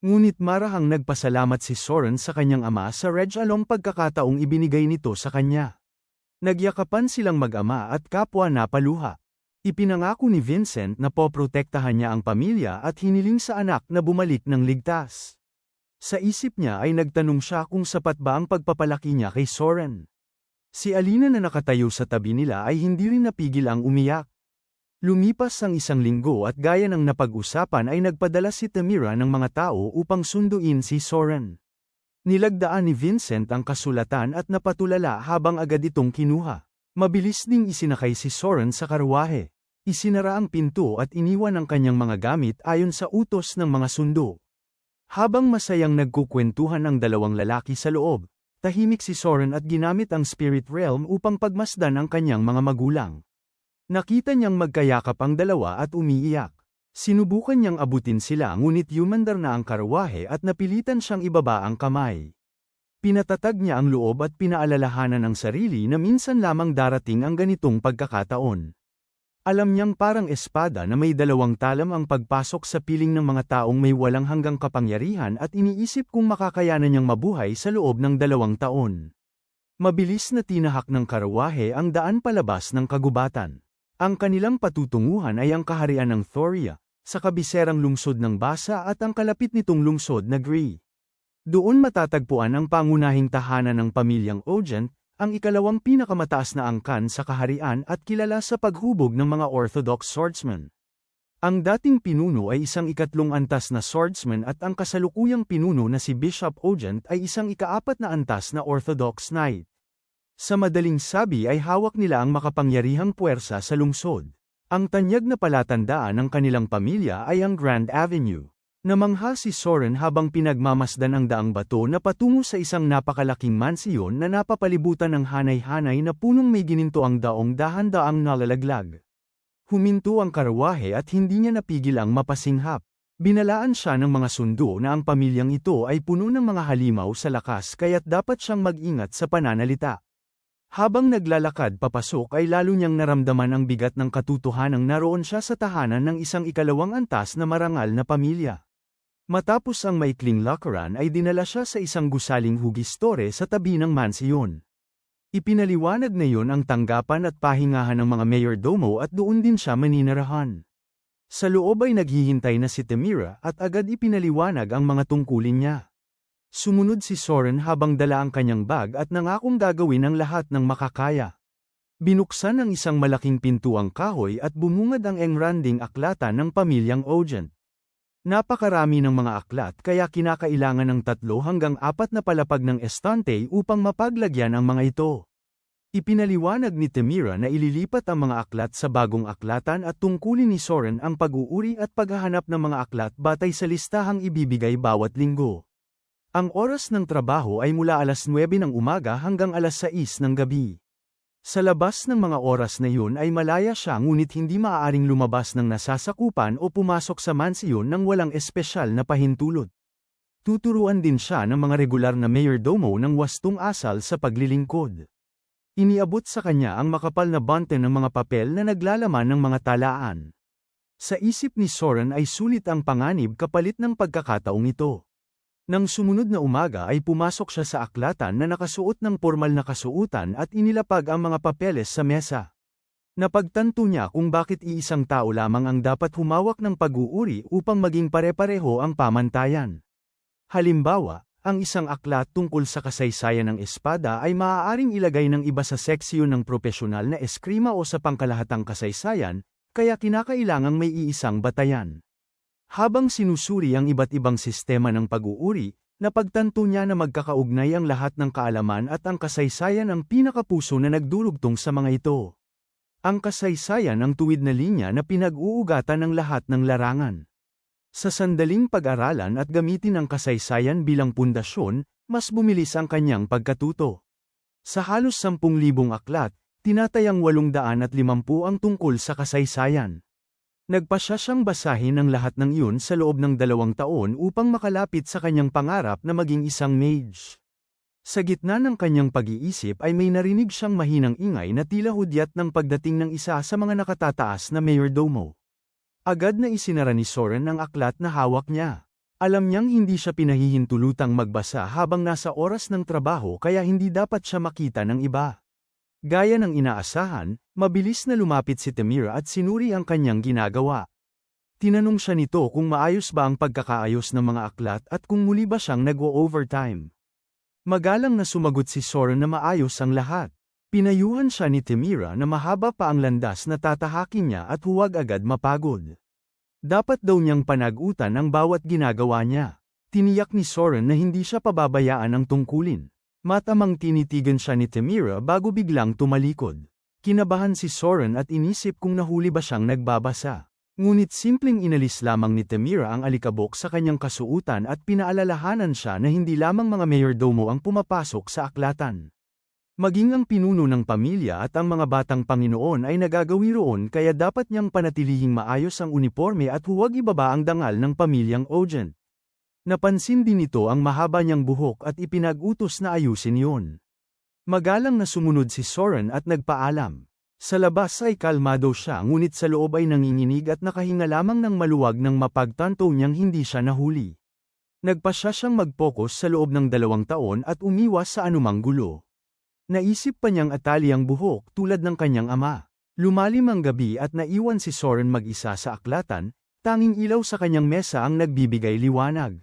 Ngunit marahang nagpasalamat si Soren sa kanyang ama sa regalong pagkakataong ibinigay nito sa kanya. Nagyakapan silang mag-ama at kapwa napaluha. Ipinangako ni Vincent na poprotektahan niya ang pamilya at hiniling sa anak na bumalik ng ligtas. Sa isip niya ay nagtanong siya kung sapat ba ang pagpapalaki niya kay Soren. Si Alina na nakatayo sa tabi nila ay hindi rin napigil ang umiyak. Lumipas ang 1 linggo at gaya ng napag-usapan ay nagpadala si Tamira ng mga tao upang sunduin si Soren. Nilagdaan ni Vincent ang kasulatan at napatulala habang agad itong kinuha. Mabilis ding isinakay si Soren sa karwahe. Isinara ang pinto at iniwan ang kanyang mga gamit ayon sa utos ng mga sundo. Habang masayang nagkukwentuhan ang dalawang lalaki sa loob, tahimik si Soren at ginamit ang spirit realm upang pagmasdan ang kanyang mga magulang. Nakita niyang magkayakap ang dalawa at umiiyak. Sinubukan niyang abutin sila ngunit yumandar na ang karwahe at napilitan siyang ibaba ang kamay. Pinatatag niya ang loob at pinaalalahanan ang sarili na minsan lamang darating ang ganitong pagkakataon. Alam niyang parang espada na may 2 talam ang pagpasok sa piling ng mga taong may walang hanggang kapangyarihan at iniisip kung makakayanan niyang mabuhay sa loob ng 2 taon. Mabilis na tinahak ng karwahe ang daan palabas ng kagubatan. Ang kanilang patutunguhan ay ang kaharian ng Thoria, sa kabiserang lungsod ng Basa at ang kalapit nitong lungsod na Gree. Doon matatagpuan ang pangunahing tahanan ng pamilyang Ogent, ang ikalawang pinakamataas na angkan sa kaharian at kilala sa paghubog ng mga Orthodox swordsmen. Ang dating pinuno ay isang 3 antas na swordsman at ang kasalukuyang pinuno na si Bishop Ogent ay isang 4 na antas na Orthodox knight. Sa madaling sabi ay hawak nila ang makapangyarihang puwersa sa lungsod. Ang tanyag na palatandaan ng kanilang pamilya ay ang Grand Avenue. Namangha si Soren habang pinagmamasdan ang daang bato na patungo sa isang napakalaking mansiyon na napapalibutan ng hanay-hanay na punong may gininto ang daong dahan-daang nalalaglag. Huminto ang karwahe at hindi niya napigil ang mapasinghap. Binalaan siya ng mga sundo na ang pamilyang ito ay puno ng mga halimaw sa lakas kaya't dapat siyang mag-ingat sa pananalita. Habang naglalakad papasok ay lalo niyang naramdaman ang bigat ng katotohanang naroon siya sa tahanan ng isang 2 antas na marangal na pamilya. Matapos ang maikling lakaran ay dinala siya sa isang gusaling hugistore sa tabi ng mansiyon. Ipinaliwanag na iyon ang tanggapan at pahingahan ng mga mayordomo at doon din siya maninirahan. Sa loob ay naghihintay na si Tamira at agad ipinaliwanag ang mga tungkulin niya. Sumunod si Soren habang dala ang kanyang bag at nangakong gagawin ang lahat ng makakaya. Binuksan ang isang malaking pintuang kahoy at bumungad ang engranding aklatan ng pamilyang Ogent. Napakarami ng mga aklat kaya kinakailangan ng 3 hanggang 4 na palapag ng estante upang mapaglagyan ang mga ito. Ipinaliwanag ni Tamira na ililipat ang mga aklat sa bagong aklatan at tungkulin ni Soren ang pag-uuri at paghahanap ng mga aklat batay sa listahang ibibigay bawat linggo. Ang oras ng trabaho ay mula alas 9 ng umaga hanggang alas 6 ng gabi. Sa labas ng mga oras na yun ay malaya siya ngunit hindi maaaring lumabas ng nasasakupan o pumasok sa mansiyon nang walang espesyal na pahintulot. Tuturuan din siya ng mga regular na mayordomo ng wastong asal sa paglilingkod. Iniabot sa kanya ang makapal na bante ng mga papel na naglalaman ng mga talaan. Sa isip ni Soren ay sulit ang panganib kapalit ng pagkakataong ito. Nang sumunod na umaga ay pumasok siya sa aklatan na nakasuot ng pormal na kasuotan at inilapag ang mga papeles sa mesa. Napagtanto niya kung bakit iisang tao lamang ang dapat humawak ng pag-uuri upang maging pare-pareho ang pamantayan. Halimbawa, ang isang aklat tungkol sa kasaysayan ng espada ay maaaring ilagay ng iba sa seksyon ng propesyonal na eskrima o sa pangkalahatang kasaysayan, kaya kinakailangang may iisang batayan. Habang sinusuri ang iba't ibang sistema ng pag-uuri, napagtanto niya na magkakaugnay ang lahat ng kaalaman at ang kasaysayan ang pinakapuso na nagdurugtong sa mga ito. Ang kasaysayan ang tuwid na linya na pinag-uugatan ng lahat ng larangan. Sa sandaling pag-aralan at gamitin ang kasaysayan bilang pundasyon, mas bumilis ang kanyang pagkatuto. Sa halos 10,000 aklat, tinatayang 850 ang tungkol sa kasaysayan. Nagpasya siyang basahin ang lahat ng iyon sa loob ng 2 taon upang makalapit sa kanyang pangarap na maging isang mage. Sa gitna ng kanyang pag-iisip ay may narinig siyang mahinang ingay na tila hudyat ng pagdating ng isa sa mga nakatataas na mayordomo. Agad na isinara ni Soren ang aklat na hawak niya. Alam niyang hindi siya pinahihintulutang magbasa habang nasa oras ng trabaho kaya hindi dapat siya makita ng iba. Gaya ng inaasahan, mabilis na lumapit si Tamira at sinuri ang kanyang ginagawa. Tinanong siya nito kung maayos ba ang pagkakaayos ng mga aklat at kung muli ba siyang nag-o-overtime. Magalang na sumagot si Soren na maayos ang lahat. Pinayuhan siya ni Tamira na mahaba pa ang landas na tatahakin niya at huwag agad mapagod. Dapat daw niyang panagutan ang bawat ginagawa niya. Tiniyak ni Soren na hindi siya pababayaan ang tungkulin. Matamang tinitigan siya ni Tamira bago biglang tumalikod. Kinabahan si Soren at inisip kung nahuli ba siyang nagbabasa. Ngunit simpleng inalis lamang ni Tamira ang alikabok sa kanyang kasuutan at pinaalalahanan siya na hindi lamang mga mayordomo ang pumapasok sa aklatan. Maging ang pinuno ng pamilya at ang mga batang Panginoon ay nagagawi roon kaya dapat niyang panatilihing maayos ang uniforme at huwag ibaba ang dangal ng pamilyang Ogent. Napansin din nito ang mahaba niyang buhok at ipinag-utos na ayusin yun. Magalang na sumunod si Soren at nagpaalam. Sa labas ay kalmado siya ngunit sa loob ay nanginginig at nakahinga lamang ng maluwag nang mapagtanto niyang hindi siya nahuli. Nagpasya siyang mag-focus sa loob ng 2 taon at umiwas sa anumang gulo. Naisip pa niyang atali ang buhok tulad ng kanyang ama. Lumalim ang gabi at naiwan si Soren mag-isa sa aklatan, tanging ilaw sa kanyang mesa ang nagbibigay liwanag.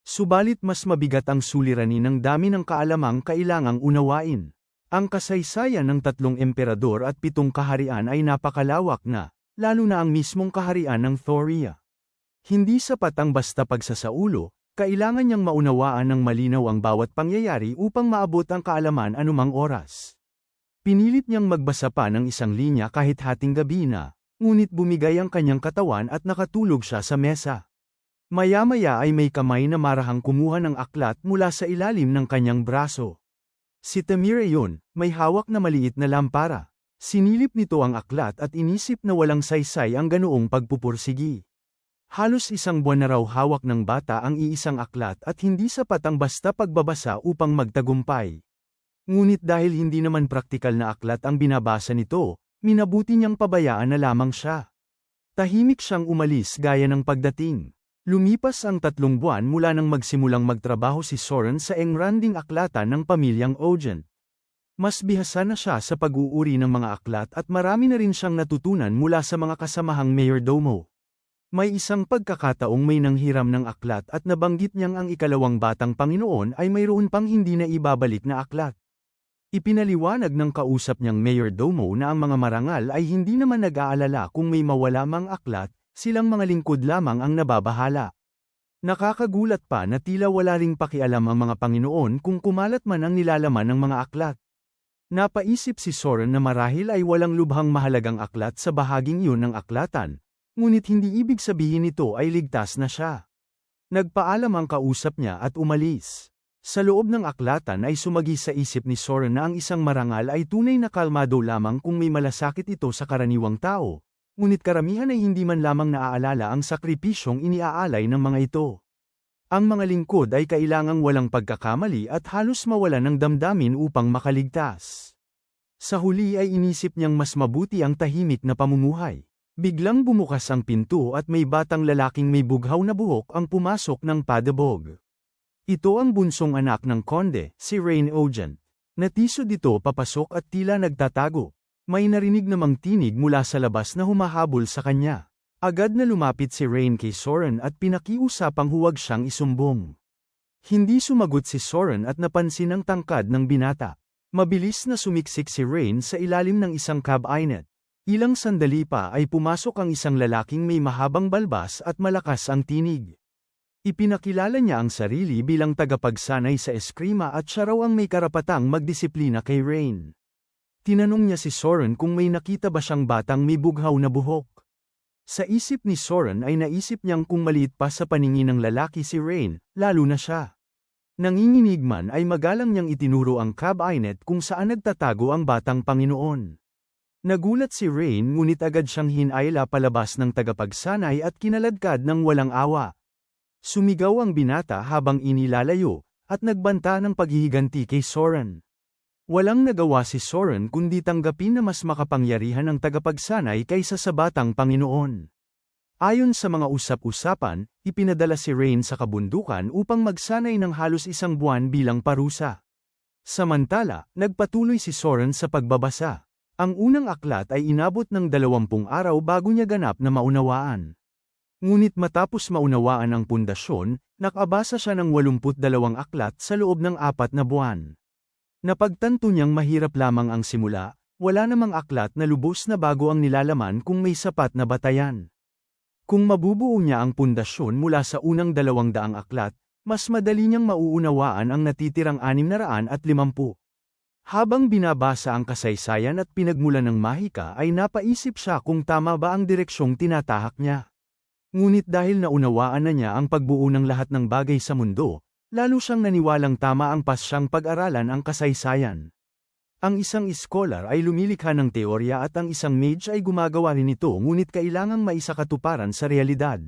Subalit mas mabigat ang suliranin ng dami ng kaalamang kailangang unawain. Ang kasaysayan ng 3 emperador at 7 kaharian ay napakalawak na, lalo na ang mismong kaharian ng Thoria. Hindi sapat ang basta pagsasaulo, kailangan niyang maunawaan ng malinaw ang bawat pangyayari upang maabot ang kaalaman anumang oras. Pinilit niyang magbasa pa ng 1 linya kahit hating gabi na, ngunit bumigay ang kanyang katawan at nakatulog siya sa mesa. Maya-maya ay may kamay na marahang kumuha ng aklat mula sa ilalim ng kanyang braso. Si Tamira yun, may hawak na maliit na lampara. Sinilip nito ang aklat at inisip na walang saysay ang ganoong pagpupursigi. Halos 1 buwan na raw hawak ng bata ang iisang aklat at hindi sapat ang basta pagbabasa upang magtagumpay. Ngunit dahil hindi naman praktikal na aklat ang binabasa nito, minabuti niyang pabayaan na lamang siya. Tahimik siyang umalis gaya ng pagdating. Lumipas ang 3 buwan mula nang magsimulang magtrabaho si Soren sa engranding aklatan ng pamilyang Ogent. Mas bihasa na siya sa pag-uuri ng mga aklat at marami na rin siyang natutunan mula sa mga kasamahang mayordomo. May isang pagkakataong may nanghiram ng aklat at nabanggit niyang ang 2 batang Panginoon ay mayroon pang hindi na ibabalik na aklat. Ipinaliwanag ng kausap niyang mayordomo na ang mga marangal ay hindi naman nag-aalala kung may mawala mang aklat, silang mga lingkod lamang ang nababahala. Nakakagulat pa na tila wala ring pakialam ang mga Panginoon kung kumalat man ang nilalaman ng mga aklat. Napaisip si Soren na marahil ay walang lubhang mahalagang aklat sa bahaging iyon ng aklatan, ngunit hindi ibig sabihin nito ay ligtas na siya. Nagpaalam ang kausap niya at umalis. Sa loob ng aklatan ay sumagi sa isip ni Soren na ang isang marangal ay tunay na kalmado lamang kung may malasakit ito sa karaniwang tao. Ngunit karamihan ay hindi man lamang naaalala ang sakripisyong iniaalay ng mga ito. Ang mga lingkod ay kailangang walang pagkakamali at halos mawalan ng damdamin upang makaligtas. Sa huli ay inisip niyang mas mabuti ang tahimik na pamumuhay. Biglang bumukas ang pinto at may batang lalaking may bughaw na buhok ang pumasok ng padabog. Ito ang bunsong anak ng konde, si Rain Ogent. Natisod ito papasok at tila nagtatago. May narinig namang tinig mula sa labas na humahabol sa kanya. Agad na lumapit si Rain kay Soren at pinakiusapang huwag siyang isumbong. Hindi sumagot si Soren at napansin ang tangkad ng binata. Mabilis na sumiksik si Rain sa ilalim ng isang cabinet. Ilang sandali pa ay pumasok ang isang lalaking may mahabang balbas at malakas ang tinig. Ipinakilala niya ang sarili bilang tagapagsanay sa eskrima at siya raw ang may karapatang magdisiplina kay Rain. Tinanong niya si Soren kung may nakita ba siyang batang may bughaw na buhok. Sa isip ni Soren ay naisip niyang kung maliit pa sa paningin ng lalaki si Rain, lalo na siya. Nanginginig man ay magalang niyang itinuro ang cabinet kung saan nagtatago ang batang Panginoon. Nagulat si Rain ngunit agad siyang hinayla palabas ng tagapagsanay at kinaladkad ng walang awa. Sumigaw ang binata habang inilalayo, at nagbanta ng paghihiganti kay Soren. Walang nagawa si Soren kundi tanggapin na mas makapangyarihan ang tagapagsanay kaysa sa batang Panginoon. Ayon sa mga usap-usapan, ipinadala si Rain sa kabundukan upang magsanay ng halos 1 buwan bilang parusa. Samantala, nagpatuloy si Soren sa pagbabasa. Ang unang aklat ay inabot ng 20 araw bago niya ganap na maunawaan. Ngunit matapos maunawaan ang pundasyon, nakabasa siya ng 82 aklat sa loob ng 4 na buwan. Napagtanto niyang mahirap lamang ang simula, wala namang aklat na lubos na bago ang nilalaman kung may sapat na batayan. Kung mabubuo niya ang pundasyon mula sa unang 200 aklat, mas madali niyang mauunawaan ang natitirang 650. Habang binabasa ang kasaysayan at pinagmulan ng mahika ay napaisip siya kung tama ba ang direksyong tinatahak niya. Ngunit dahil naunawaan na niya ang pagbuo ng lahat ng bagay sa mundo, lalo siyang naniwalang tama ang pasyang pag-aralan ang kasaysayan. Ang isang scholar ay lumilikha ng teorya at ang isang mage ay gumagawa rin ito ngunit kailangang maisakatuparan sa realidad.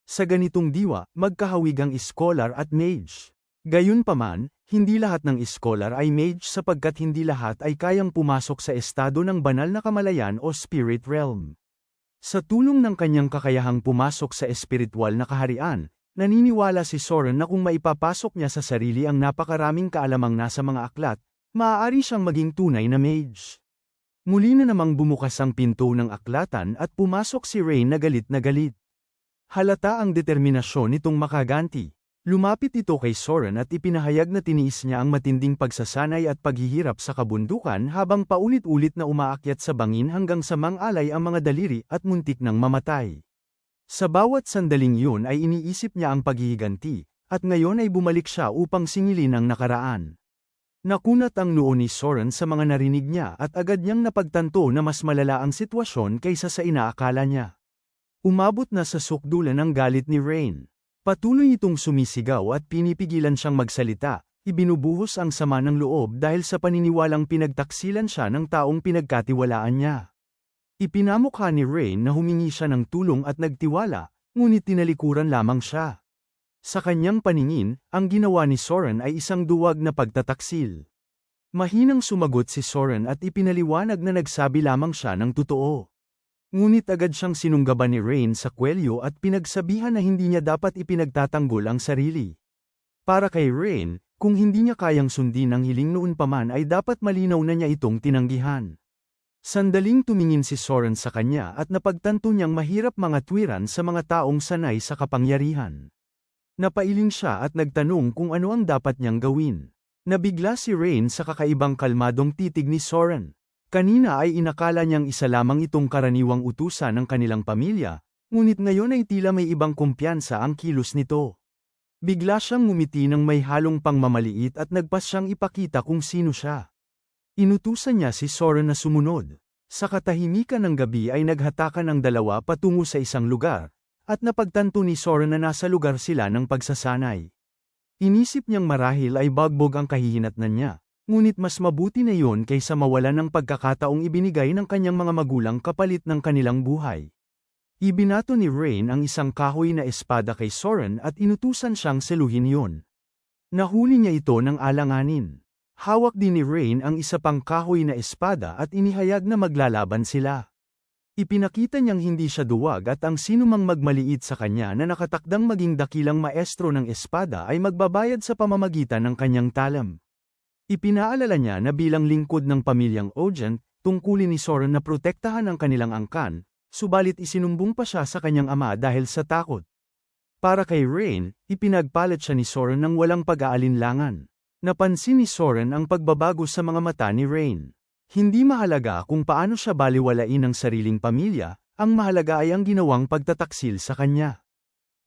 Sa ganitong diwa, magkahawig ang scholar at mage. Gayunpaman, hindi lahat ng scholar ay mage sapagkat hindi lahat ay kayang pumasok sa estado ng banal na kamalayan o spirit realm. Sa tulong ng kanyang kakayahang pumasok sa espiritual na kaharian, naniniwala si Soren na kung maipapasok niya sa sarili ang napakaraming kaalamang nasa mga aklat, maaari siyang maging tunay na mage. Muli na namang bumukas ang pinto ng aklatan at pumasok si Rain na galit na galit. Halata ang determinasyon nitong makaganti. Lumapit ito kay Soren at ipinahayag na tiniis niya ang matinding pagsasanay at paghihirap sa kabundukan habang paulit-ulit na umaakyat sa bangin hanggang sa mangalay ang mga daliri at muntik nang mamatay. Sa bawat sandaling yun ay iniisip niya ang paghihiganti, at ngayon ay bumalik siya upang singilin ang nakaraan. Nakunat ang noo ni Soren sa mga narinig niya at agad niyang napagtanto na mas malala ang sitwasyon kaysa sa inaakala niya. Umabot na sa sukdulan ang galit ni Rain. Patuloy itong sumisigaw at pinipigilan siyang magsalita, ibinubuhos ang sama ng loob dahil sa paniniwalang pinagtaksilan siya ng taong pinagkatiwalaan niya. Ipinamukha ni Rain na humingi siya ng tulong at nagtiwala, ngunit tinalikuran lamang siya. Sa kanyang paningin, ang ginawa ni Soren ay isang duwag na pagtataksil. Mahinang sumagot si Soren at ipinaliwanag na nagsabi lamang siya ng totoo. Ngunit agad siyang sinunggaban ni Rain sa kwelyo at pinagsabihan na hindi niya dapat ipinagtatanggol ang sarili. Para kay Rain, kung hindi niya kayang sundin ang hiling noon pa man ay dapat malinaw na niya itong tinanggihan. Sandaling tumingin si Soren sa kanya at napagtanto niyang mahirap mga tuwiran sa mga taong sanay sa kapangyarihan. Napailing siya at nagtanong kung ano ang dapat niyang gawin. Nabigla si Rain sa kakaibang kalmadong titig ni Soren. Kanina ay inakala niyang isa lamang itong karaniwang utusan ng kanilang pamilya, ngunit ngayon ay tila may ibang kumpiyansa ang kilos nito. Bigla siyang ngumiti ng may halong pangmamaliit at nagpas siyang ipakita kung sino siya. Inutusan niya si Soren na sumunod. Sa katahimikan ng gabi ay naghatakan ang dalawa patungo sa isang lugar, at napagtanto ni Soren na nasa lugar sila ng pagsasanay. Inisip niyang marahil ay bagbog ang kahihinatnan niya. Ngunit mas mabuti na yon kaysa mawalan ng pagkakataong ibinigay ng kanyang mga magulang kapalit ng kanilang buhay. Ibinato ni Rain ang isang kahoy na espada kay Soren at inutusan siyang seluhin yon. Nahuli niya ito ng alanganin. Hawak din ni Rain ang isa pang kahoy na espada at inihayag na maglalaban sila. Ipinakita niyang hindi siya duwag at ang sinumang magmaliit sa kanya na nakatakdang maging dakilang maestro ng espada ay magbabayad sa pamamagitan ng kanyang talam. Ipinaalala niya na bilang lingkod ng pamilyang Ogent, Tungkulin ni Soren na protektahan ang kanilang angkan, subalit isinumbong pa siya sa kanyang ama dahil sa takot. Para kay Rain, ipinagpalit siya ni Soren ng walang pag-aalinlangan. Napansin ni Soren ang pagbabago sa mga mata ni Rain. Hindi mahalaga kung paano siya baliwalain ng sariling pamilya, ang mahalaga ay ang ginawang pagtataksil sa kanya.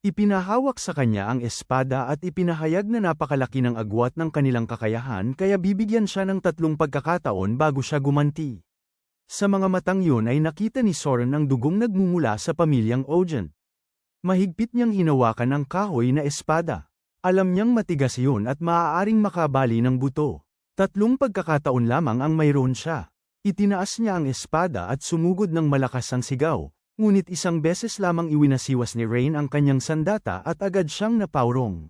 Ipinahawak sa kanya ang espada at ipinahayag na napakalaki ng agwat ng kanilang kakayahan kaya bibigyan siya ng 3 pagkakataon bago siya gumanti. Sa mga matang yun ay nakita ni Soren ang dugong nagmumula sa pamilyang Ogent. Mahigpit niyang hinawakan ang kahoy na espada. Alam niyang matigas yun at maaaring makabali ng buto. 3 pagkakataon lamang ang mayroon siya. Itinaas niya ang espada at sumugod ng malakas ang sigaw, ngunit isang beses lamang iwinasiwas ni Rain ang kanyang sandata at agad siyang napaurong.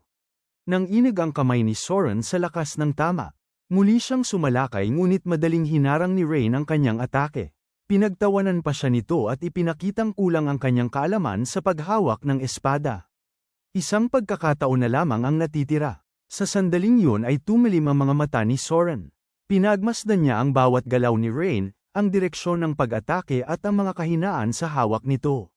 Nang inig ang kamay ni Soren sa lakas ng tama. Muli siyang sumalakay ngunit madaling hinarang ni Rain ang kanyang atake. Pinagtawanan pa siya nito at ipinakitang kulang ang kanyang kaalaman sa paghawak ng espada. Isang pagkakataon na lamang ang natitira. Sa sandaling yun ay tumilim ang mga mata ni Soren. Pinagmasdan niya ang bawat galaw ni Rain, ang direksyon ng pag-atake at ang mga kahinaan sa hawak nito.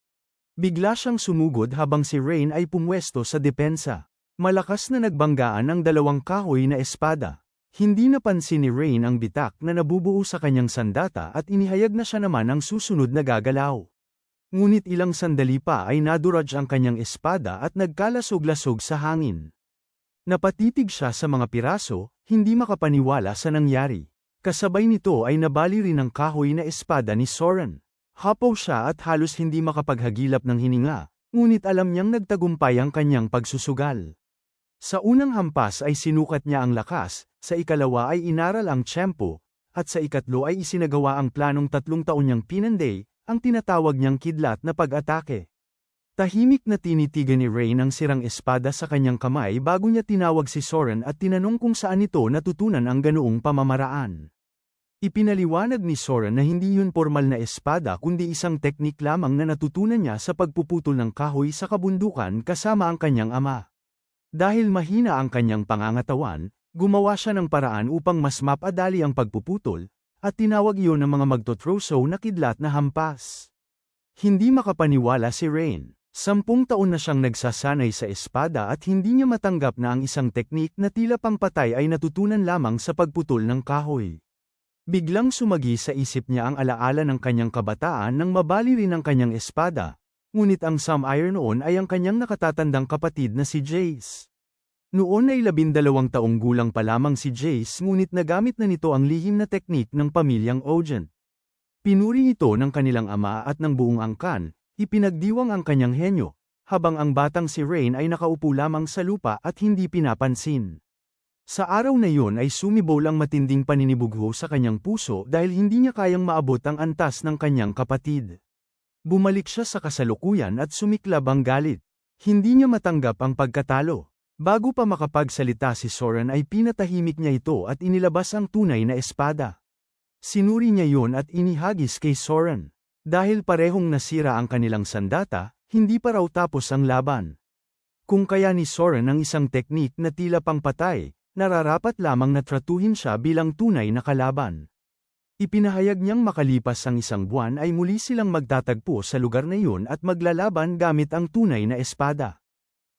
Bigla siyang sumugod habang si Rain ay pumwesto sa depensa. Malakas na nagbanggaan ang 2 kahoy na espada. Hindi napansin ni Rain ang bitak na nabubuo sa kanyang sandata at inihayag na siya naman ang susunod na gagalaw. Ngunit ilang sandali pa ay naduraj ang kanyang espada at nagkalasog-lasog sa hangin. Napatitig siya sa mga piraso, hindi makapaniwala sa nangyari. Kasabay nito ay nabali rin ang kahoy na espada ni Soren. Hapaw siya at halos hindi makapaghagilap ng hininga, ngunit alam niyang nagtagumpay ang kanyang pagsusugal. Sa unang hampas ay sinukat niya ang lakas, sa ikalawa ay inaral ang tiyempo, at sa ikatlo ay isinagawa ang planong 3 taon niyang pinanday, ang tinatawag niyang kidlat na pag-atake. Tahimik na tinitigan ni Rain ang sirang espada sa kanyang kamay bago niya tinawag si Soren at tinanong kung saan ito natutunan ang ganoong pamamaraan. Ipinaliwanag ni Soren na hindi yun formal na espada kundi isang teknik lamang na natutunan niya sa pagpuputol ng kahoy sa kabundukan kasama ang kanyang ama. Dahil mahina ang kanyang pangangatawan, gumawa siya ng paraan upang mas mapadali ang pagpuputol, at tinawag iyon ng mga magtotroso na kidlat na hampas. Hindi makapaniwala si Rain. 10 taon na siyang nagsasanay sa espada at hindi niya matanggap na ang isang teknik na tila pangpatay ay natutunan lamang sa pagputol ng kahoy. Biglang sumagi sa isip niya ang alaala ng kanyang kabataan nang mabali rin ang kanyang espada. Ngunit ang Samire noon ay ang kanyang nakatatandang kapatid na si Jace. Noon ay 12 taong gulang pa lamang si Jace ngunit nagamit na nito ang lihim na teknik ng pamilyang Ogent. Pinuri ito ng kanilang ama at ng buong angkan, ipinagdiwang ang kanyang henyo, habang ang batang si Rain ay nakaupo lamang sa lupa at hindi pinapansin. Sa araw na yun ay sumibol ang matinding paninibugho sa kanyang puso dahil hindi niya kayang maabot ang antas ng kanyang kapatid. Bumalik siya sa kasalukuyan at sumiklab ang galit. Hindi niya matanggap ang pagkatalo. Bago pa makapagsalita si Soren ay pinatahimik niya ito at inilabas ang tunay na espada. Sinuri niya yun at inihagis kay Soren. Dahil parehong nasira ang kanilang sandata, hindi pa raw tapos ang laban. Kung kaya ni Soren ang isang teknik na tila pangpatay, nararapat lamang na tratuhin siya bilang tunay na kalaban. Ipinahayag niyang makalipas ang 1 buwan ay muli silang magtatagpo sa lugar na yun at maglalaban gamit ang tunay na espada.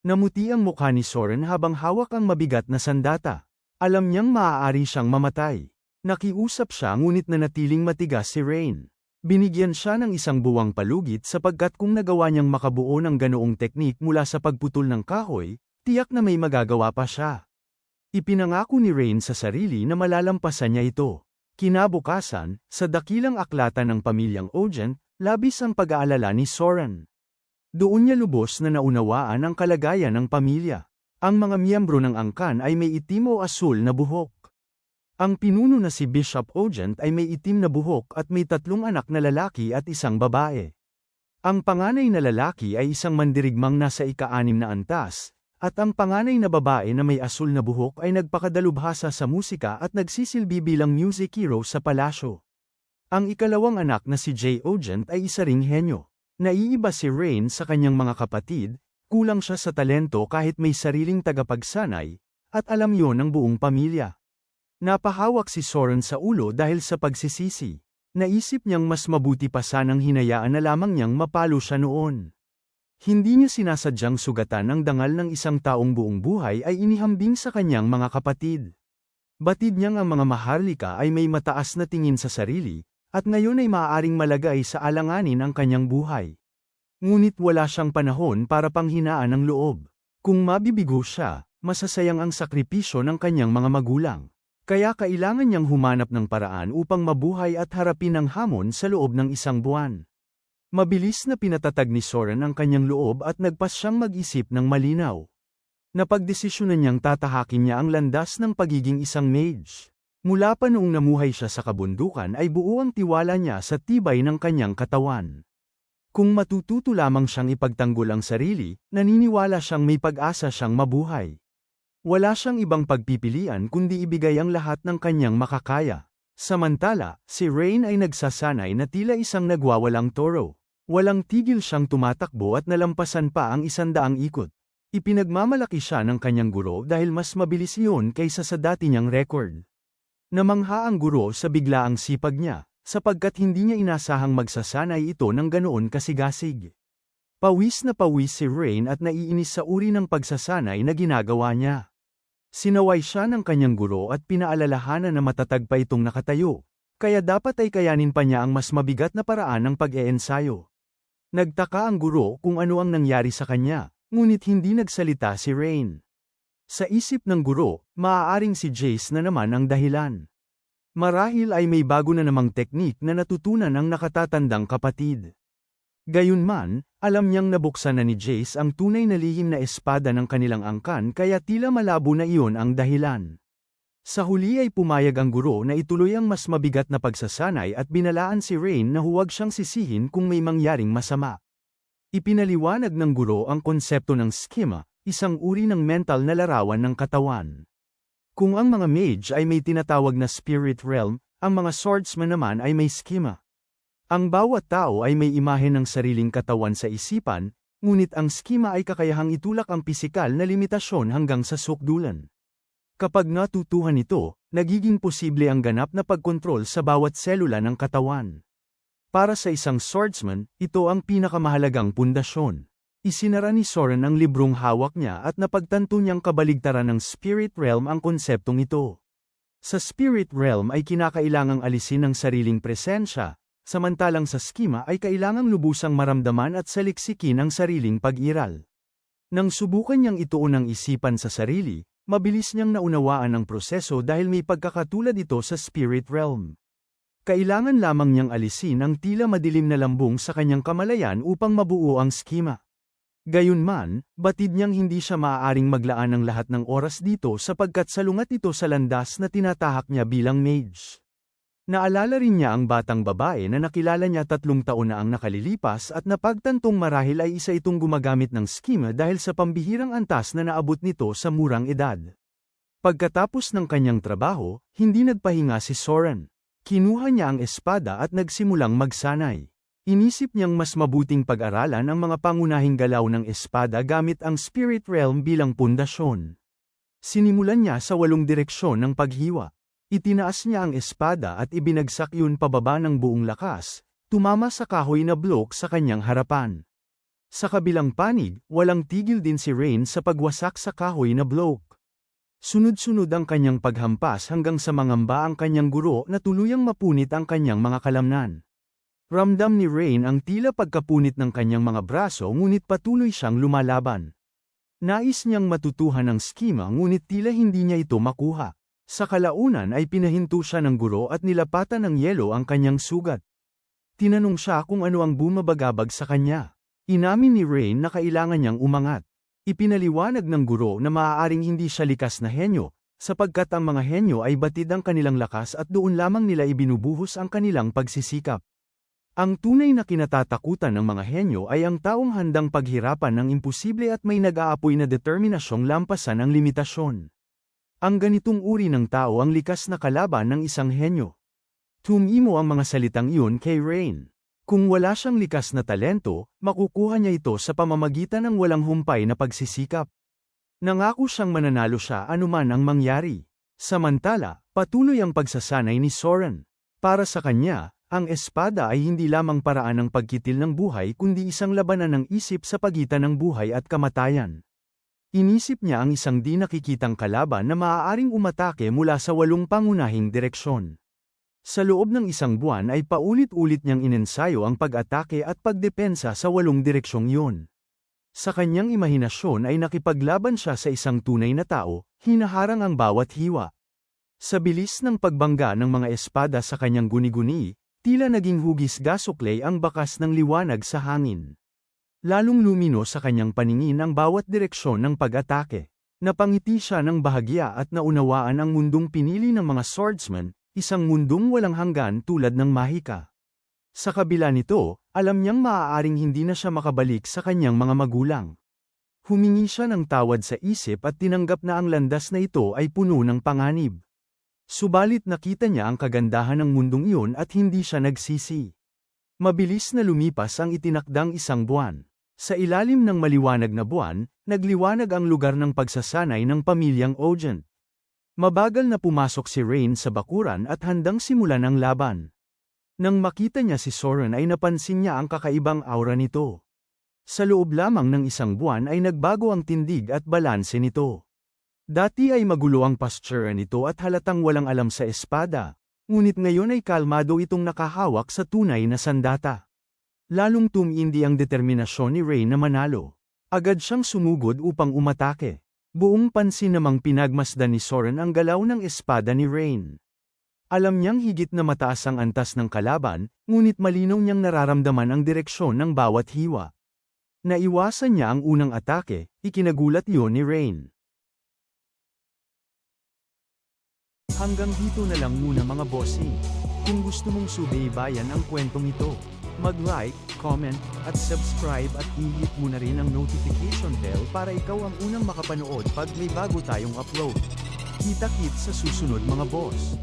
Namuti ang mukha ni Soren habang hawak ang mabigat na sandata. Alam niyang maaari siyang mamatay. Nakiusap siya ngunit nanatiling matigas si Rain. Binigyan siya ng 1 buwang palugit sapagkat kung nagawa niyang makabuo ng ganoong teknik mula sa pagputol ng kahoy, tiyak na may magagawa pa siya. Ipinangako ni Rain sa sarili na malalampasan niya ito. Kinabukasan, sa dakilang aklatan ng pamilyang Ogent, labis ang pag-aalala ni Soren. Doon niya lubos na naunawaan ang kalagayan ng pamilya. Ang mga miyembro ng angkan ay may itim o asul na buhok. Ang pinuno na si Bishop Ogent ay may itim na buhok at may 3 anak na lalaki at 1 babae. Ang panganay na lalaki ay isang mandirigmang nasa ika-6 na antas, at ang panganay na babae na may asul na buhok ay nagpakadalubhasa sa musika at nagsisilbi bilang music hero sa palasyo. Ang ikalawang anak na si Jay Ogent ay isa ring henyo. Naiiba si Rain sa kanyang mga kapatid, kulang siya sa talento kahit may sariling tagapagsanay, at alam yon ng buong pamilya. Napahawak si Soren sa ulo dahil sa pagsisisi. Naisip niyang mas mabuti pa sanang hinayaan na lamang niyang mapalo siya noon. Hindi niya sinasadyang sugatan ang dangal ng isang taong buong buhay ay inihambing sa kanyang mga kapatid. Batid niyang ang mga maharlika ay may mataas na tingin sa sarili, at ngayon ay maaaring malagay sa alanganin ang kanyang buhay. Ngunit wala siyang panahon para panghinaan ng loob. Kung mabibigo siya, masasayang ang sakripisyo ng kanyang mga magulang. Kaya kailangan niyang humanap ng paraan upang mabuhay at harapin ang hamon sa loob ng isang buwan. Mabilis na pinatatag ni Soren ang kanyang loob at nagpas siyang mag-isip ng malinaw. Napagdesisyonan niyang tatahakin niya ang landas ng pagiging isang mage. Mula pa noong namuhay siya sa kabundukan ay buo ang tiwala niya sa tibay ng kanyang katawan. Kung matututo lamang siyang ipagtanggol ang sarili, naniniwala siyang may pag-asa siyang mabuhay. Wala siyang ibang pagpipilian kundi ibigay ang lahat ng kanyang makakaya. Samantala, si Rain ay nagsasanay na tila isang nagwawalang toro. Walang tigil siyang tumatakbo at nalampasan pa ang 100 ikot. Ipinagmamalaki siya ng kanyang guro dahil mas mabilis iyon kaysa sa dati niyang record. Namangha ang guro sa biglaang sipag niya, sapagkat hindi niya inasahang magsasanay ito ng ganoon kasigasig. Pawis na pawis si Rain at naiinis sa uri ng pagsasanay na ginagawa niya. Sinaway siya ng kanyang guro at pinaalalahanan na matatag pa itong nakatayo, kaya dapat ay kayanin pa niya ang mas mabigat na paraan ng pag-eensayo. Nagtaka ang guro kung ano ang nangyari sa kanya, ngunit hindi nagsalita si Rain. Sa isip ng guro, maaaring si Jace na naman ang dahilan. Marahil ay may bago na namang teknik na natutunan ng nakatatandang kapatid. Gayunman, alam niyang nabuksan na ni Jace ang tunay na lihim na espada ng kanilang angkan kaya tila malabo na iyon ang dahilan. Sa huli ay pumayag ang guro na ituloy ang mas mabigat na pagsasanay at binalaan si Rain na huwag siyang sisihin kung may mangyaring masama. Ipinaliwanag ng guro ang konsepto ng schema, isang uri ng mental na larawan ng katawan. Kung ang mga mage ay may tinatawag na spirit realm, ang mga swordsman naman ay may schema. Ang bawat tao ay may imahe ng sariling katawan sa isipan, ngunit ang schema ay kakayahang itulak ang pisikal na limitasyon hanggang sa sukdulan. Kapag natutuhan ito, nagiging posible ang ganap na pagkontrol sa bawat selula ng katawan. Para sa isang swordsman, ito ang pinakamahalagang pundasyon. Isinara ni Soren ang librong hawak niya at napagtanto niyang kabaligtaran ng spirit realm ang konseptong ito. Sa spirit realm ay kinakailangang alisin ang sariling presensya, samantalang sa schema ay kailangang lubusang maramdaman at saliksikin ang sariling pag-iral. Nang subukan niyang ituon ang isipan sa sarili, mabilis niyang naunawaan ang proseso dahil may pagkakatulad ito sa spirit realm. Kailangan lamang niyang alisin ang tila madilim na lambung sa kanyang kamalayan upang mabuo ang schema. Gayunman, batid niyang hindi siya maaaring maglaan ng lahat ng oras dito sapagkat salungat ito sa landas na tinatahak niya bilang mage. Naalala rin niya ang batang babae na nakilala niya 3 taon na ang nakalilipas at napagtantong marahil ay isa itong gumagamit ng schema dahil sa pambihirang antas na naabot nito sa murang edad. Pagkatapos ng kanyang trabaho, hindi nagpahinga si Soren. Kinuha niya ang espada at nagsimulang magsanay. Inisip niyang mas mabuting pag-aralan ang mga pangunahing galaw ng espada gamit ang spirit realm bilang pundasyon. Sinimulan niya sa 8 direksyon ng paghiwa. Itinaas niya ang espada at ibinagsak yun pababa ng buong lakas, tumama sa kahoy na blok sa kanyang harapan. Sa kabilang panig, walang tigil din si Rain sa pagwasak sa kahoy na blok. Sunod-sunod ang kanyang paghampas hanggang sa mangamba ang kanyang guro na tuluyang mapunit ang kanyang mga kalamnan. Ramdam ni Rain ang tila pagkapunit ng kanyang mga braso ngunit patuloy siyang lumalaban. Nais niyang matutuhan ang schema ngunit tila hindi niya ito makuha. Sa kalaunan ay pinahinto siya ng guro at nilapatan ng yelo ang kanyang sugat. Tinanong siya kung ano ang bumabagabag sa kanya. Inamin ni Rain na kailangan niyang umangat. Ipinaliwanag ng guro na maaaring hindi siya likas na henyo, sapagkat ang mga henyo ay batid ang kanilang lakas at doon lamang nila ibinubuhos ang kanilang pagsisikap. Ang tunay na kinatatakutan ng mga henyo ay ang taong handang paghirapan ng imposible at may nag-aapoy na determinasyong lampasan ang limitasyon. Ang ganitong uri ng tao ang likas na kalaban ng isang henyo. Tumimo ang mga salitang iyon kay Rain. Kung wala siyang likas na talento, makukuha niya ito sa pamamagitan ng walang humpay na pagsisikap. Nangako siyang mananalo siya anuman ang mangyari. Samantala, patuloy ang pagsasanay ni Soren. Para sa kanya, ang espada ay hindi lamang paraan ng pagkitil ng buhay kundi isang labanan ng isip sa pagitan ng buhay at kamatayan. Inisip niya ang isang di nakikitang kalaban na maaaring umatake mula sa 8 pangunahing direksyon. Sa loob ng isang buwan ay paulit-ulit niyang inensayo ang pag-atake at pagdepensa sa 8 direksyong iyon. Sa kanyang imahinasyon ay nakipaglaban siya sa isang tunay na tao, hinaharang ang bawat hiwa. Sa bilis ng pagbangga ng mga espada sa kanyang guni-guni, tila naging hugis gasuklay ang bakas ng liwanag sa hangin. Lalong lumino sa kanyang paningin ang bawat direksyon ng pag-atake. Napangiti siya ng bahagya at naunawaan ang mundong pinili ng mga swordsman, isang mundong walang hanggan tulad ng mahika. Sa kabila nito, alam niyang maaaring hindi na siya makabalik sa kanyang mga magulang. Humingi siya ng tawad sa isip at tinanggap na ang landas na ito ay puno ng panganib. Subalit nakita niya ang kagandahan ng mundong iyon at hindi siya nagsisi. Mabilis na lumipas ang itinakdang 1 buwan. Sa ilalim ng maliwanag na buwan, nagliwanag ang lugar ng pagsasanay ng pamilyang Ogent. Mabagal na pumasok si Rain sa bakuran at handang simulan ang laban. Nang makita niya si Soren ay napansin niya ang kakaibang aura nito. Sa loob lamang ng 1 buwan ay nagbago ang tindig at balanse nito. Dati ay magulo ang posture nito at halatang walang alam sa espada, ngunit ngayon ay kalmado itong nakahawak sa tunay na sandata. Lalong tumindi ang determinasyon ni Rain na manalo. Agad siyang sumugod upang umatake. Buong pansin namang pinagmasdan ni Soren ang galaw ng espada ni Rain. Alam niyang higit na mataas ang antas ng kalaban, ngunit malinaw niyang nararamdaman ang direksyon ng bawat hiwa. Naiwasan niya ang unang atake, ikinagulat iyon ni Rain. Hanggang dito na lang muna mga bossing. Kung gusto mong subaybayan ang kwentong ito, mag-like, comment, at subscribe at i-hit mo na rin ang notification bell para ikaw ang unang makapanood pag may bago tayong upload. Kita-kits sa susunod mga boss.